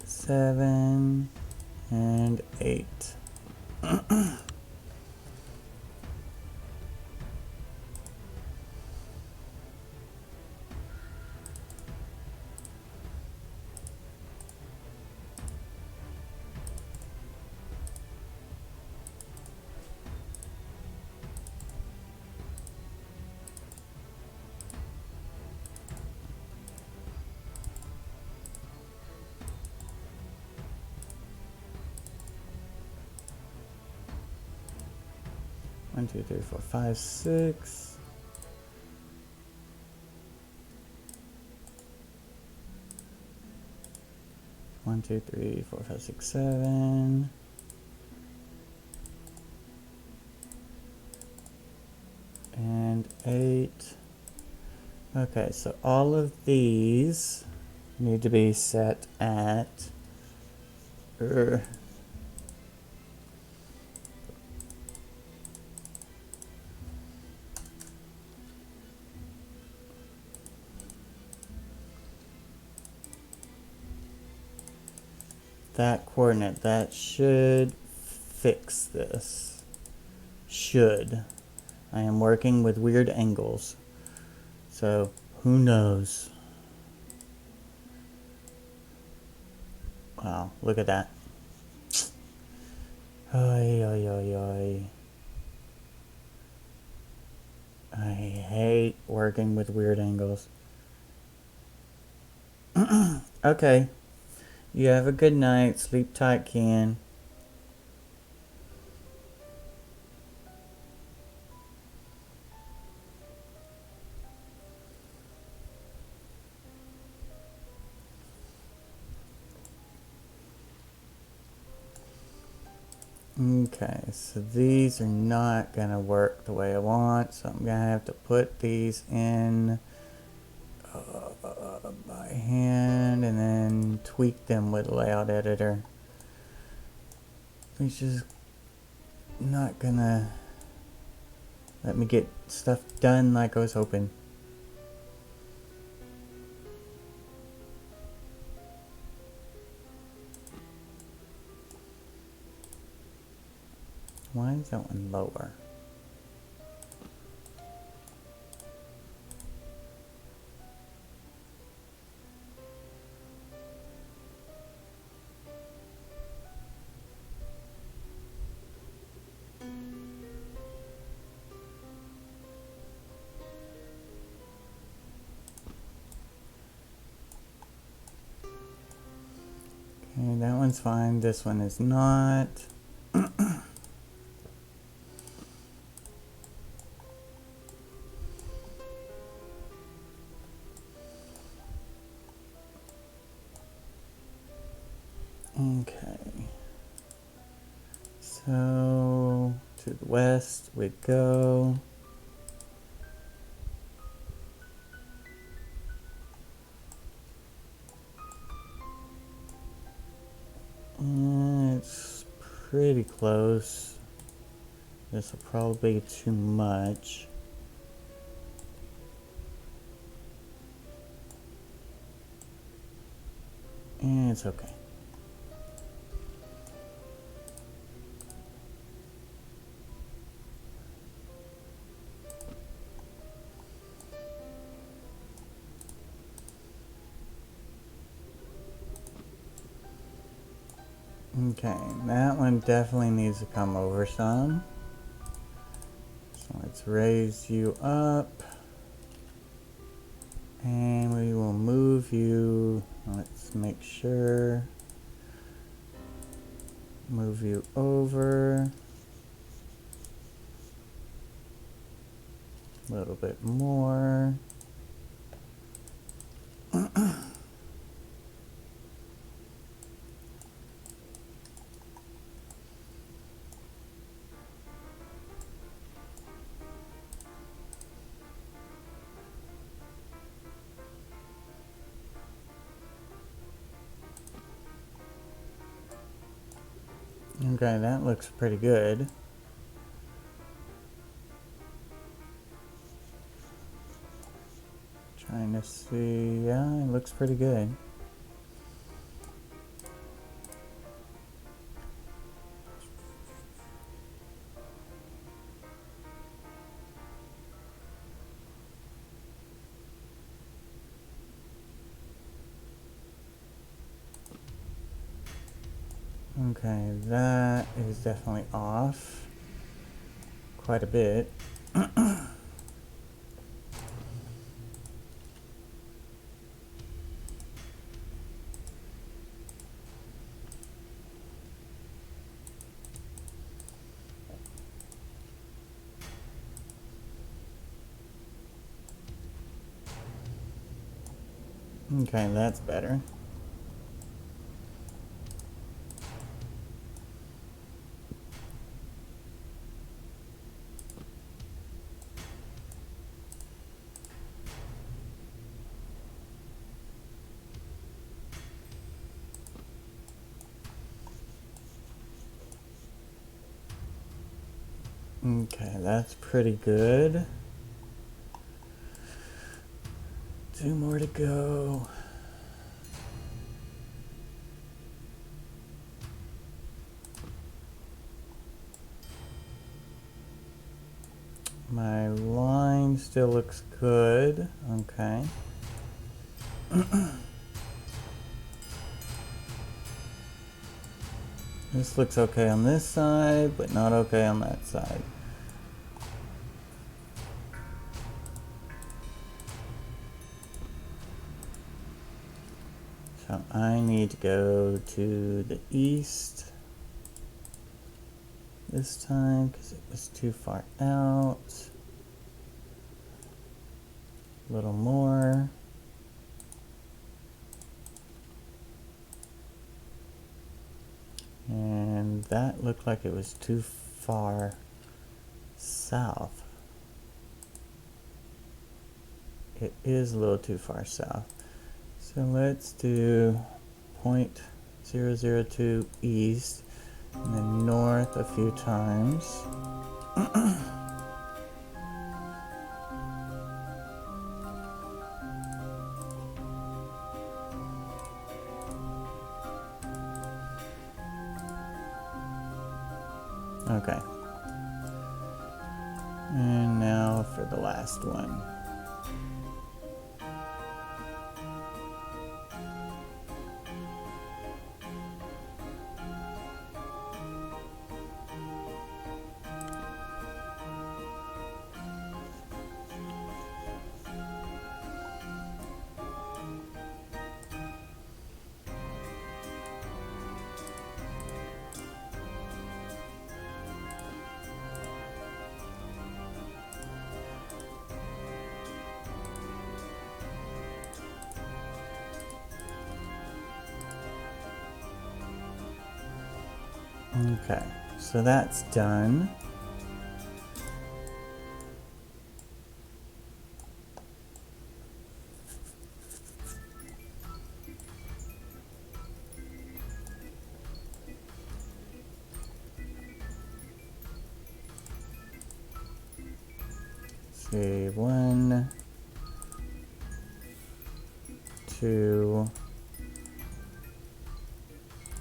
7, and 8. 1, 2, 3, 4, 5, 6. One, two, three, four, five, six, 7. And 8. Okay, so all of these need to be set at that coordinate. That should fix this. Should. I am working with weird angles. So, who knows? Wow, look at that. Oy, oy, oy, oy. I hate working with weird angles. Okay. You have a good night. Sleep tight, Ken. Okay, so these are not gonna work the way I want, so I'm gonna have to put these in by hand and then tweak them with a layout editor, which is not gonna let me get stuff done like I was hoping. Why is that one lower? Okay, that one's fine. This one is not. Okay. So, to the west we go. It's pretty close. This will probably be too much. And it's okay. Okay, that one definitely needs to come over some. So let's raise you up. And we will move you. Let's make sure. Move you over. A little bit more. Okay, that looks pretty good. Trying to see, yeah, it looks pretty good. Okay, that is definitely off quite a bit. Okay, that's better. Okay, that's pretty good. 2 more to go. My line still looks good. Okay. This looks okay on this side, but not okay on that side. So I need to go to the east this time because it was too far out. A little more. And that looked like it was too far south. It is a little too far south. So let's do 0.002 east and then north a few times. Okay. And now for the last one. Okay, so that's done. Let's see, 1, 2,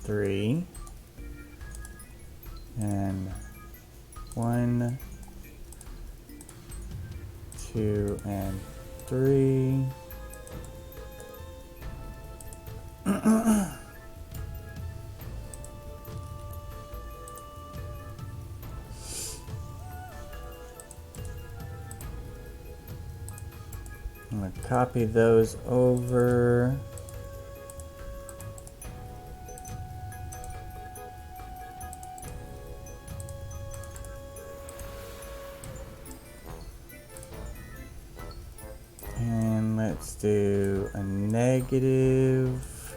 3, and 1, 2, and 3. I'm going to copy those over. And let's do a negative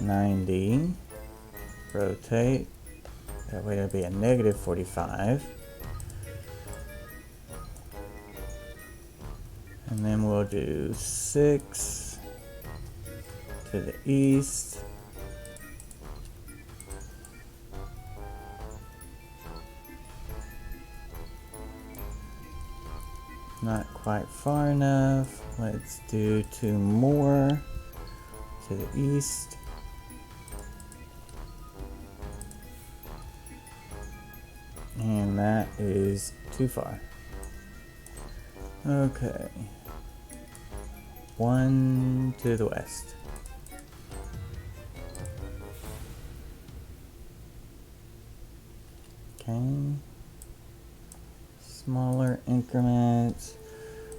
90. Rotate. That way it'll be a negative 45. And then we'll do 6 to the east. Not quite far enough. Let's do 2 more to the east. And that is too far. Okay. 1 to the west. Okay. Smaller increments.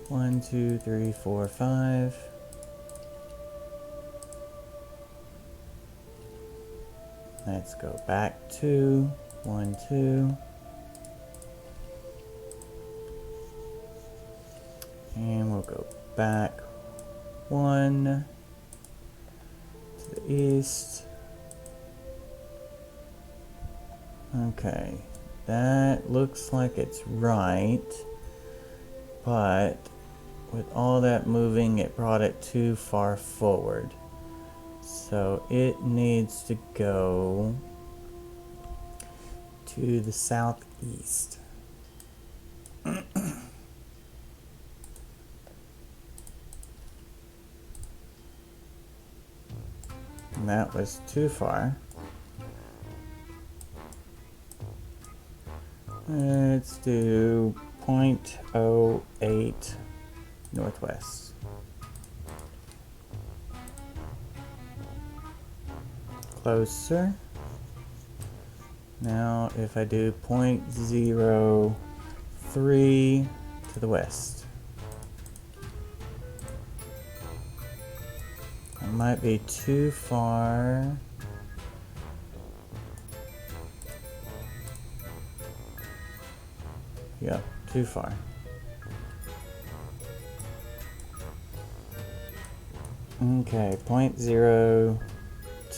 1, 2, 3, 4, 5. Let's go back 2. 1, 2. And we'll go back 1 to the east. Okay, that looks like it's right, but with all that moving, it brought it too far forward. So it needs to go to the southeast. And that was too far. Let's do 0.08 northwest. Closer. Now if I do 0.03 to the west. It might be too far. Yep, too far. Okay, 0.02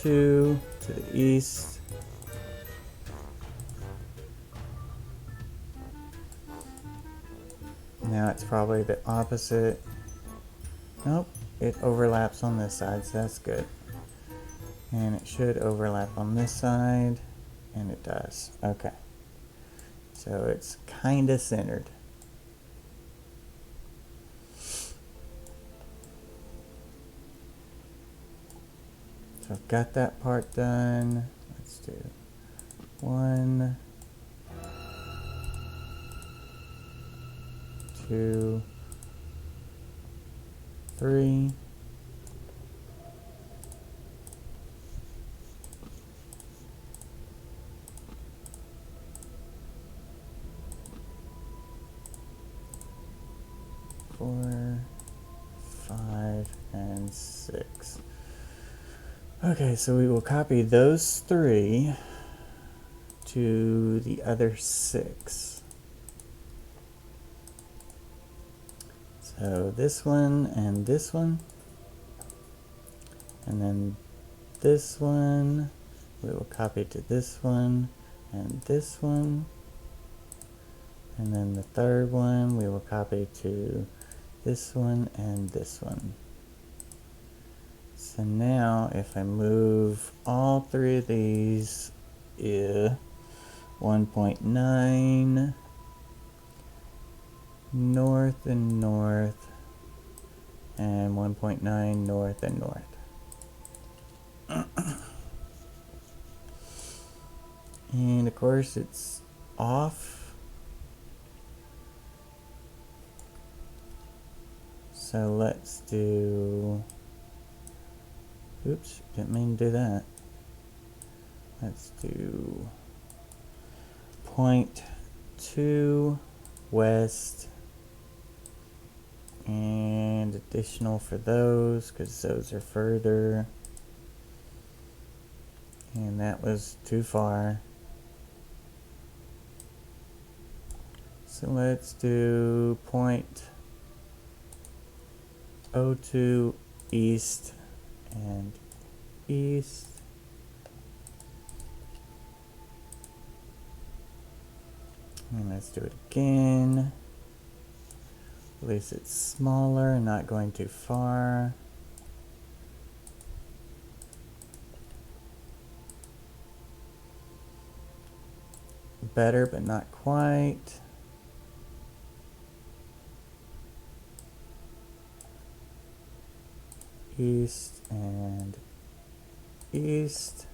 to the east. Now it's probably the opposite. Nope, it overlaps on this side, so that's good. And it should overlap on this side, and it does. Okay. So it's kind of centered. So I've got that part done. Let's do 1, 2, 3. Four, 5, and 6. Okay, so we will copy those 3 to the other 6. So this one, and then this one, we will copy to this one, and this one, and then the third one, we will copy to this one and this one. So now if I move all 3 of these 1.9 north and north, and 1.9 north and north. And of course it's off. So let's do, oops, didn't mean to do that. Let's do 0.2 west, and additional for those because those are further, and that was too far. So let's do 0.02 east and east. And let's do it again. At least it's smaller and not going too far. Better, but not quite. East and east.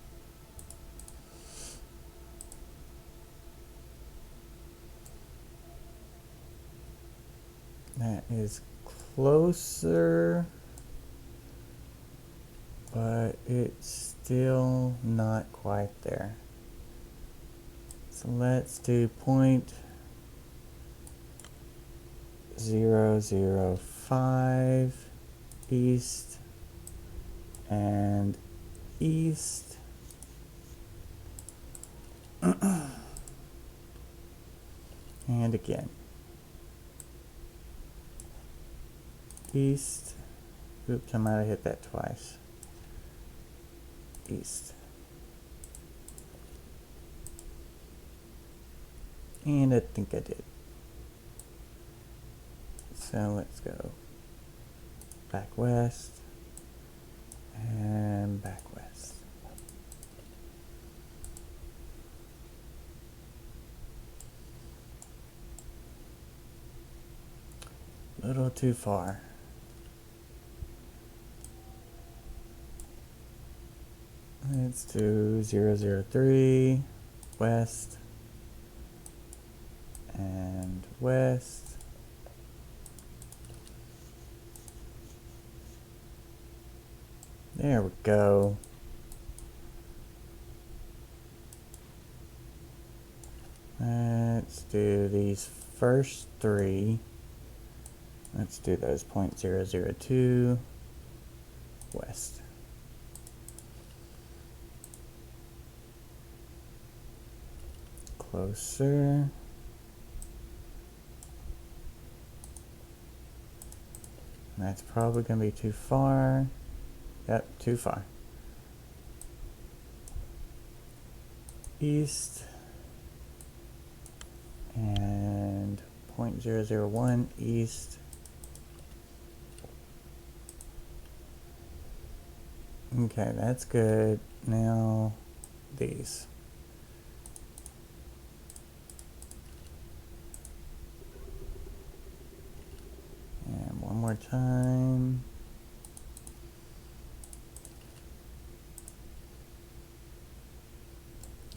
That is closer, but it's still not quite there. So let's do 0.005 east and east. And again. East Oops, I might have hit that twice. East. And I think I did. So let's go back west and back west. A little too far. Let's do 003 west and west. There we go. Let's do these first three. Let's do those 0.002 west. Closer. That's probably going to be too far. Yep, too far. East. And 0.001 east. Okay, that's good. Now, these. And one more time.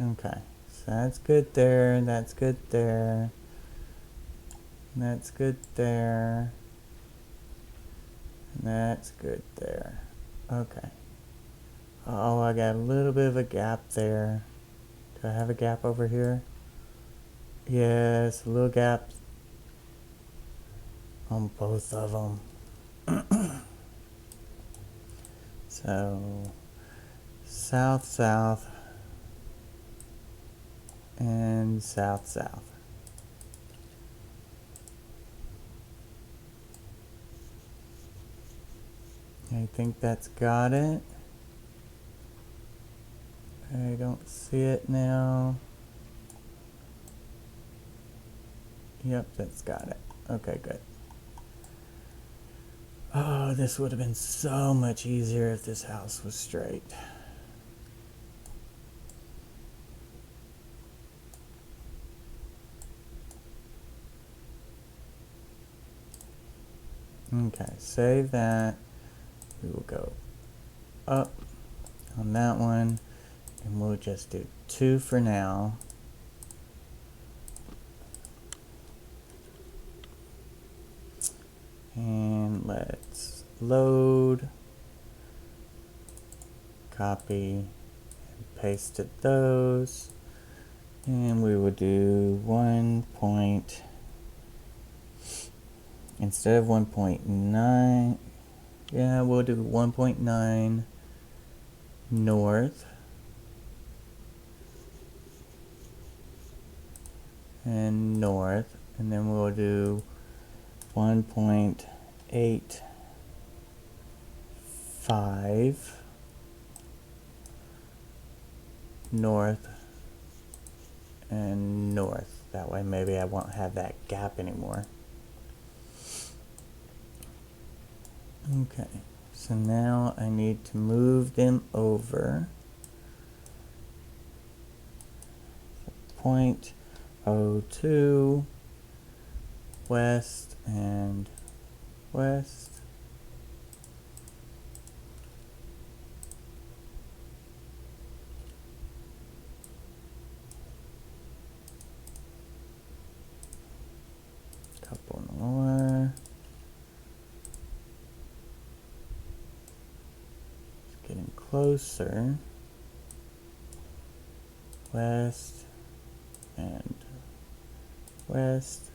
Okay, so that's good there, that's good there, that's good there, that's good there. Okay. Oh, I got a little bit of a gap there. Do I have a gap over here? Yes, a little gap on both of them. So, south, south, and south, south. I think that's got it. I don't see it now. Yep, that's got it. Okay, good. Oh, this would have been so much easier if this house was straight. Okay, save that. We will go up on that one, and we'll just do 2 for now. And let's load, copy, and paste it those. And we will do 1 point, instead of 1.9, yeah, we'll do 1.9 north. And north, and then we'll do 1.85 north and north. That way maybe I won't have that gap anymore. Okay, so now I need to move them over. 0.02 west and west. Couple more. It's getting closer. West and west.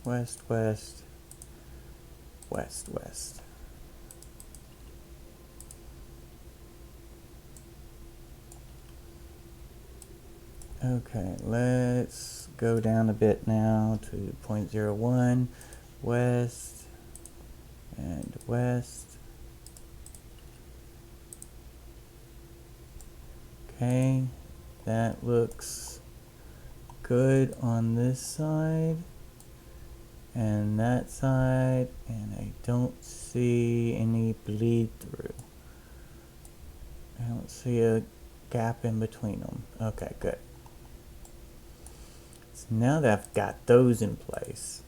West, west, west, west. Okay, let's go down a bit now to 0.01 west and west. Okay, that looks good on this side and that side, and I don't see any bleed through. I don't see a gap in between them. Okay, good. So now that I've got those in place,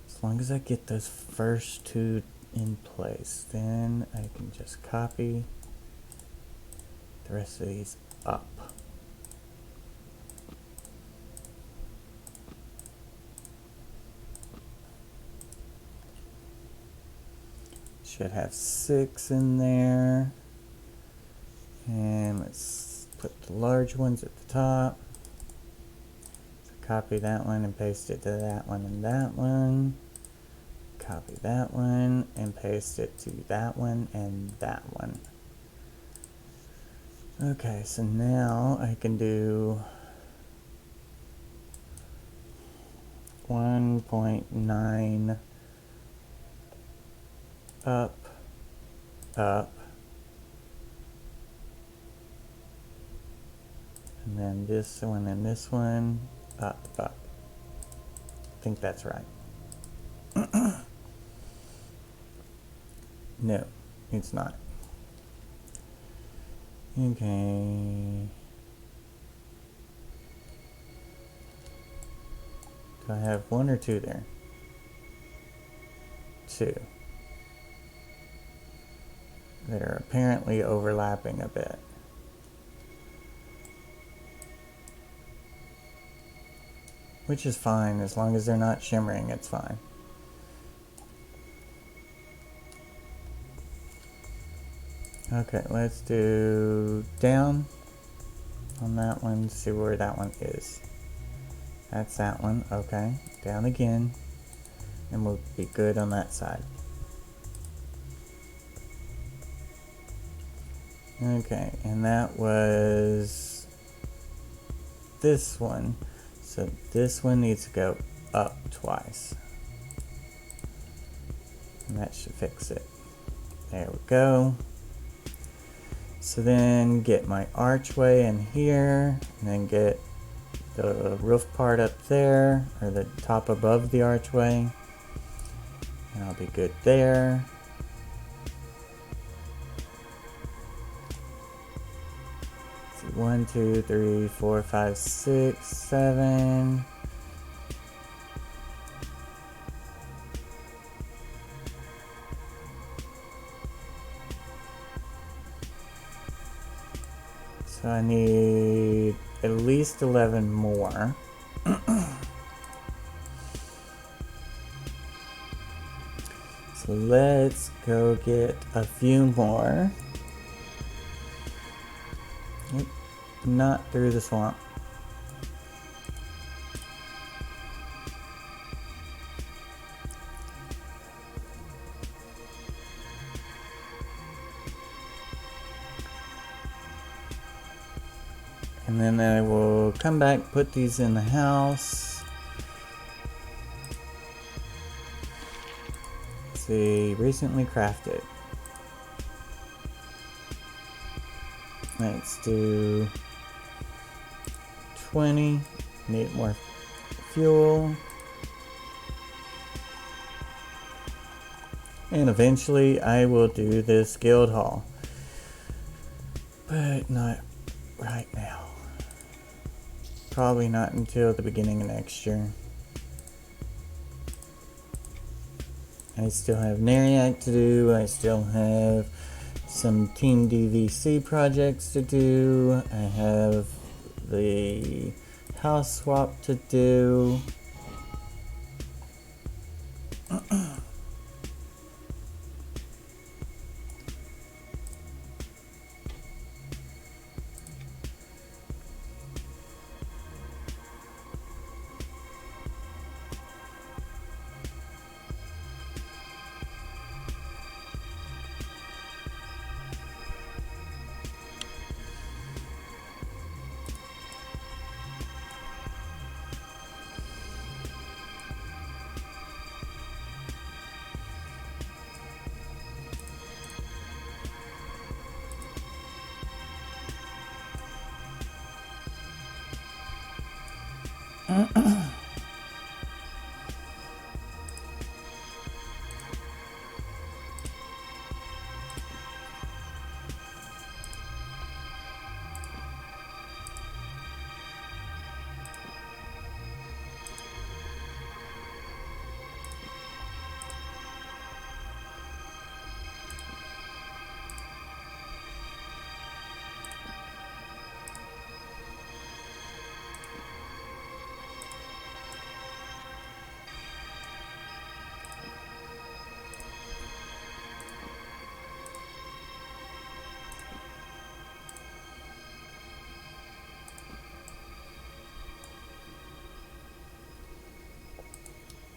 as long as I get those first two in place, then I can just copy the rest of these up. Should have 6 in there. And let's put the large ones at the top. So copy that one and paste it to that one and that one. Copy that one and paste it to that one and that one. Okay, so now I can do 1.9 up, up, and then this one and this one, up, up. I think that's right. No, it's not. Okay. Do I have 1 or 2 there? 2. They're apparently overlapping a bit. Which is fine, as long as they're not shimmering, it's fine. Okay, let's do down on that one, see where that one is. That's that one, okay. Down again, and we'll be good on that side. Okay, and that was this one. So this one needs to go up twice. And that should fix it. There we go. So then get my archway in here, and then get the roof part up there, or the top above the archway. And I'll be good there. Let's see, 1, 2, 3, 4, 5, 6, 7. So I need at least 11 more. So let's go get a few more. Yep, not through the swamp. And then I will come back, put these in the house. Let's see, recently crafted. Let's do 20. Need more fuel. And eventually I will do this guild hall. But not right now. Probably not until the beginning of next year. I still have Neriak to do. I still have some Team DVC projects to do. I have the house swap to do.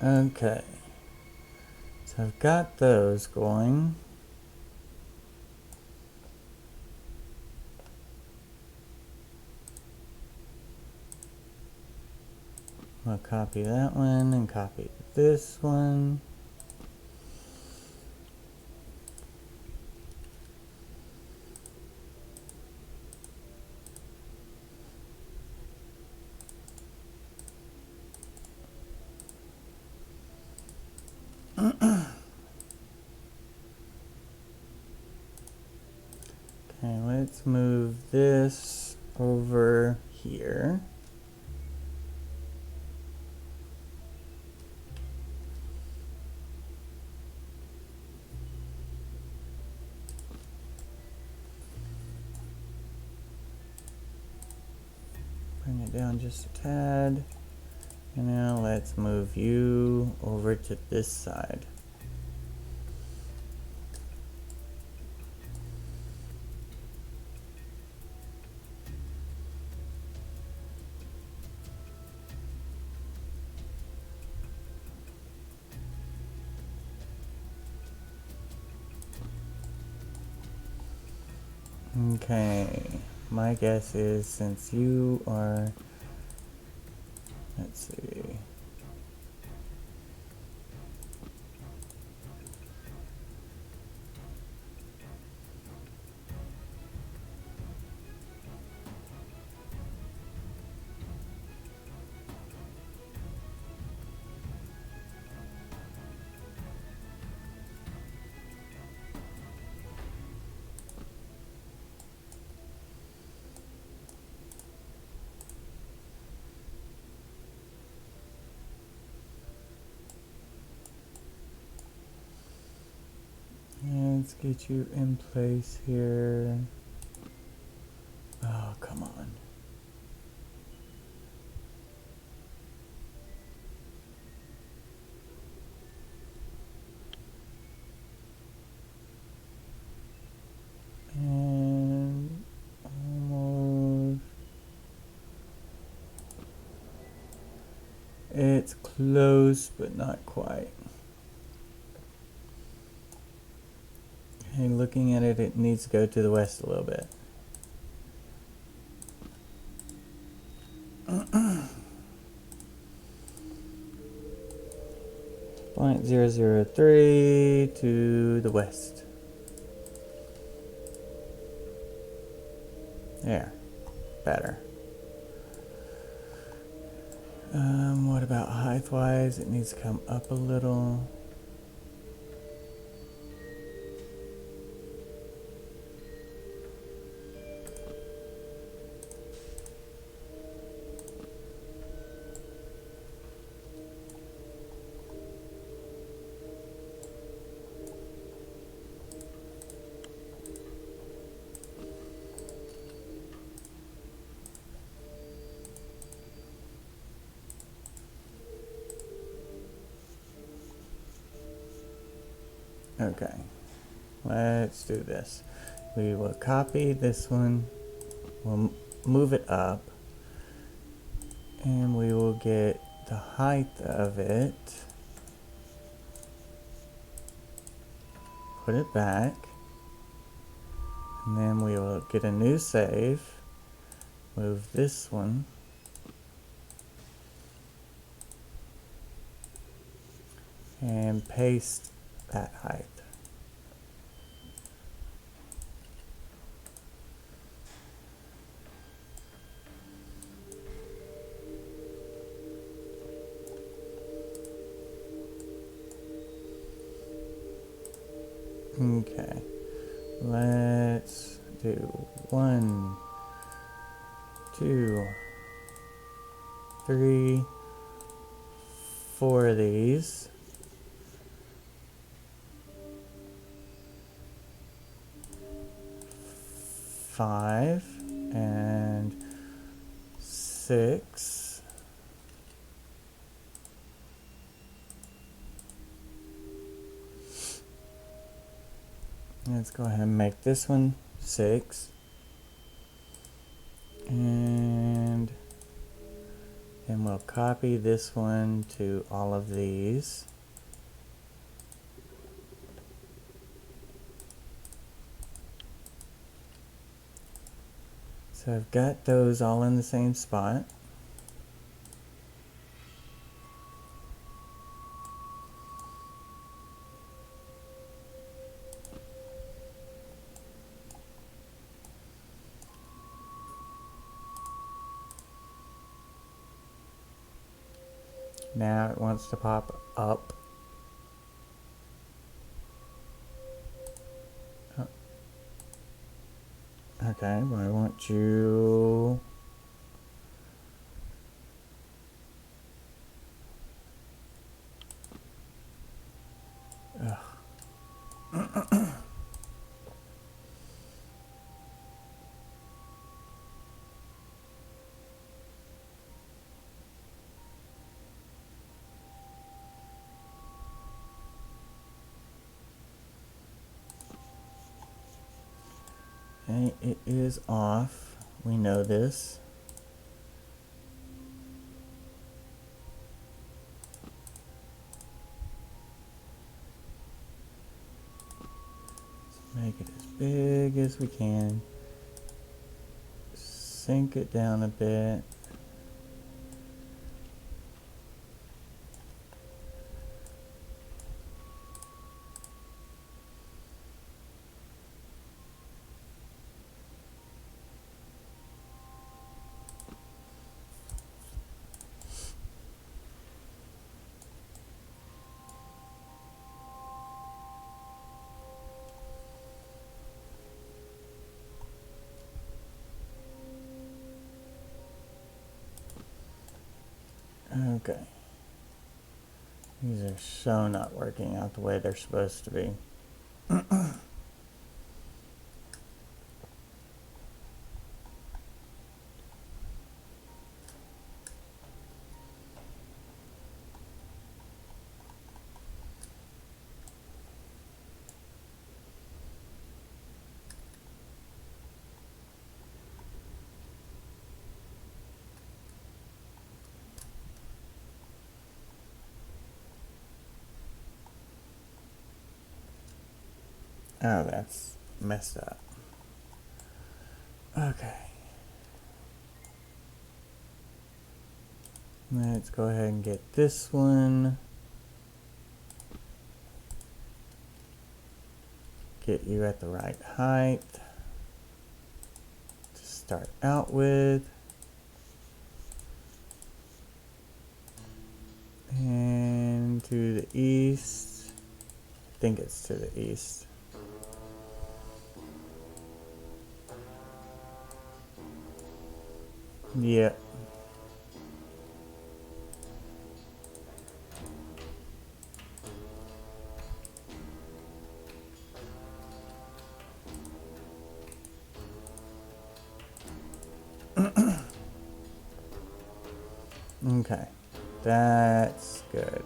Okay, so I've got those going. I'll copy that one and copy this one. Okay, let's move this over here. Bring it down just a tad. And now let's move you over to this side. Okay, my guess is since you are, let's see. Let's get you in place here. Oh, come on. And almost. It's close, but not quite. Okay, looking at it, it needs to go to the west a little bit. .003 to the west. There. Better. What about height-wise? It needs to come up a little. Okay, let's do this. We will copy this one, we'll move it up, and we will get the height of it, put it back, and then we will get a new save, move this one, and paste that height. Okay, let's do 1, 2, 3, 4 of these. Five and 6. Let's go ahead and make this one 6. And then we'll copy this one to all of these. So I've got those all in the same spot. Now it wants to pop up. Oh. Okay, well I want you... Okay, it is off. We know this. Let's make it as big as we can. Sink it down a bit. Okay. These are so not working out the way they're supposed to be. Oh, that's messed up. Okay. Let's go ahead and get this one. Get you at the right height to start out with. And to the east. I think it's to the east. Yeah. Okay. That's good.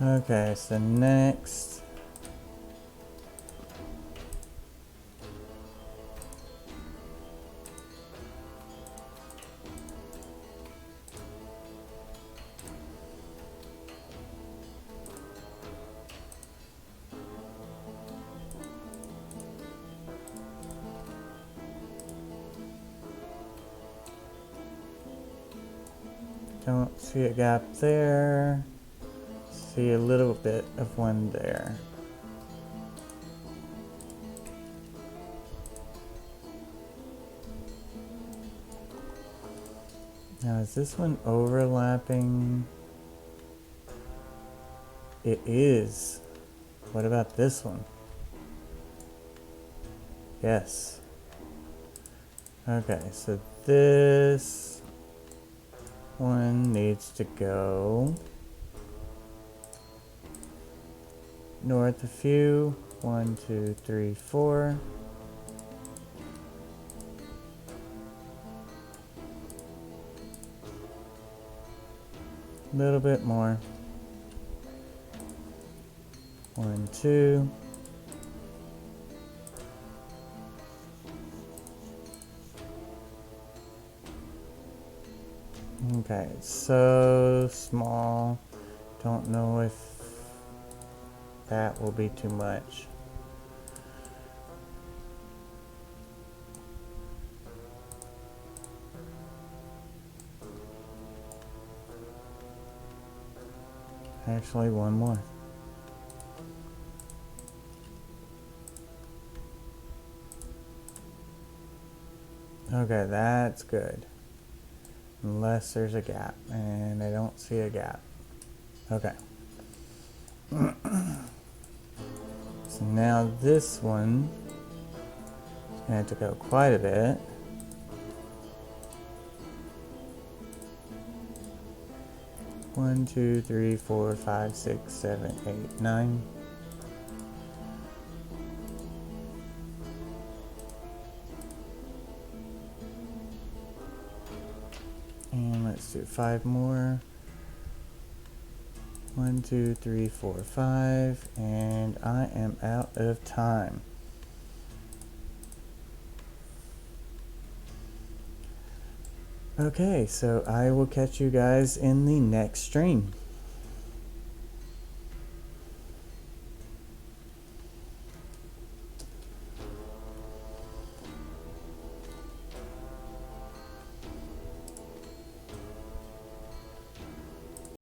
Okay, so next. Don't see a gap there. See a little bit of one there. Now is this one overlapping? It is. What about this one? Yes. Okay, so this one needs to go north a few. 1, 2, 3, 4. A little bit more. 1, 2. Okay, it's so small. Don't know if that will be too much. Actually, one more. Okay, that's good. Unless there's a gap, and I don't see a gap. Okay. So now this one is going to have to go quite a bit. One, 2, 3, 4, 5, 6, 7, 8, 9. And let's do 5 more. 1, 2, 3, 4, 5. And I am out of time. Okay, so I will catch you guys in the next stream.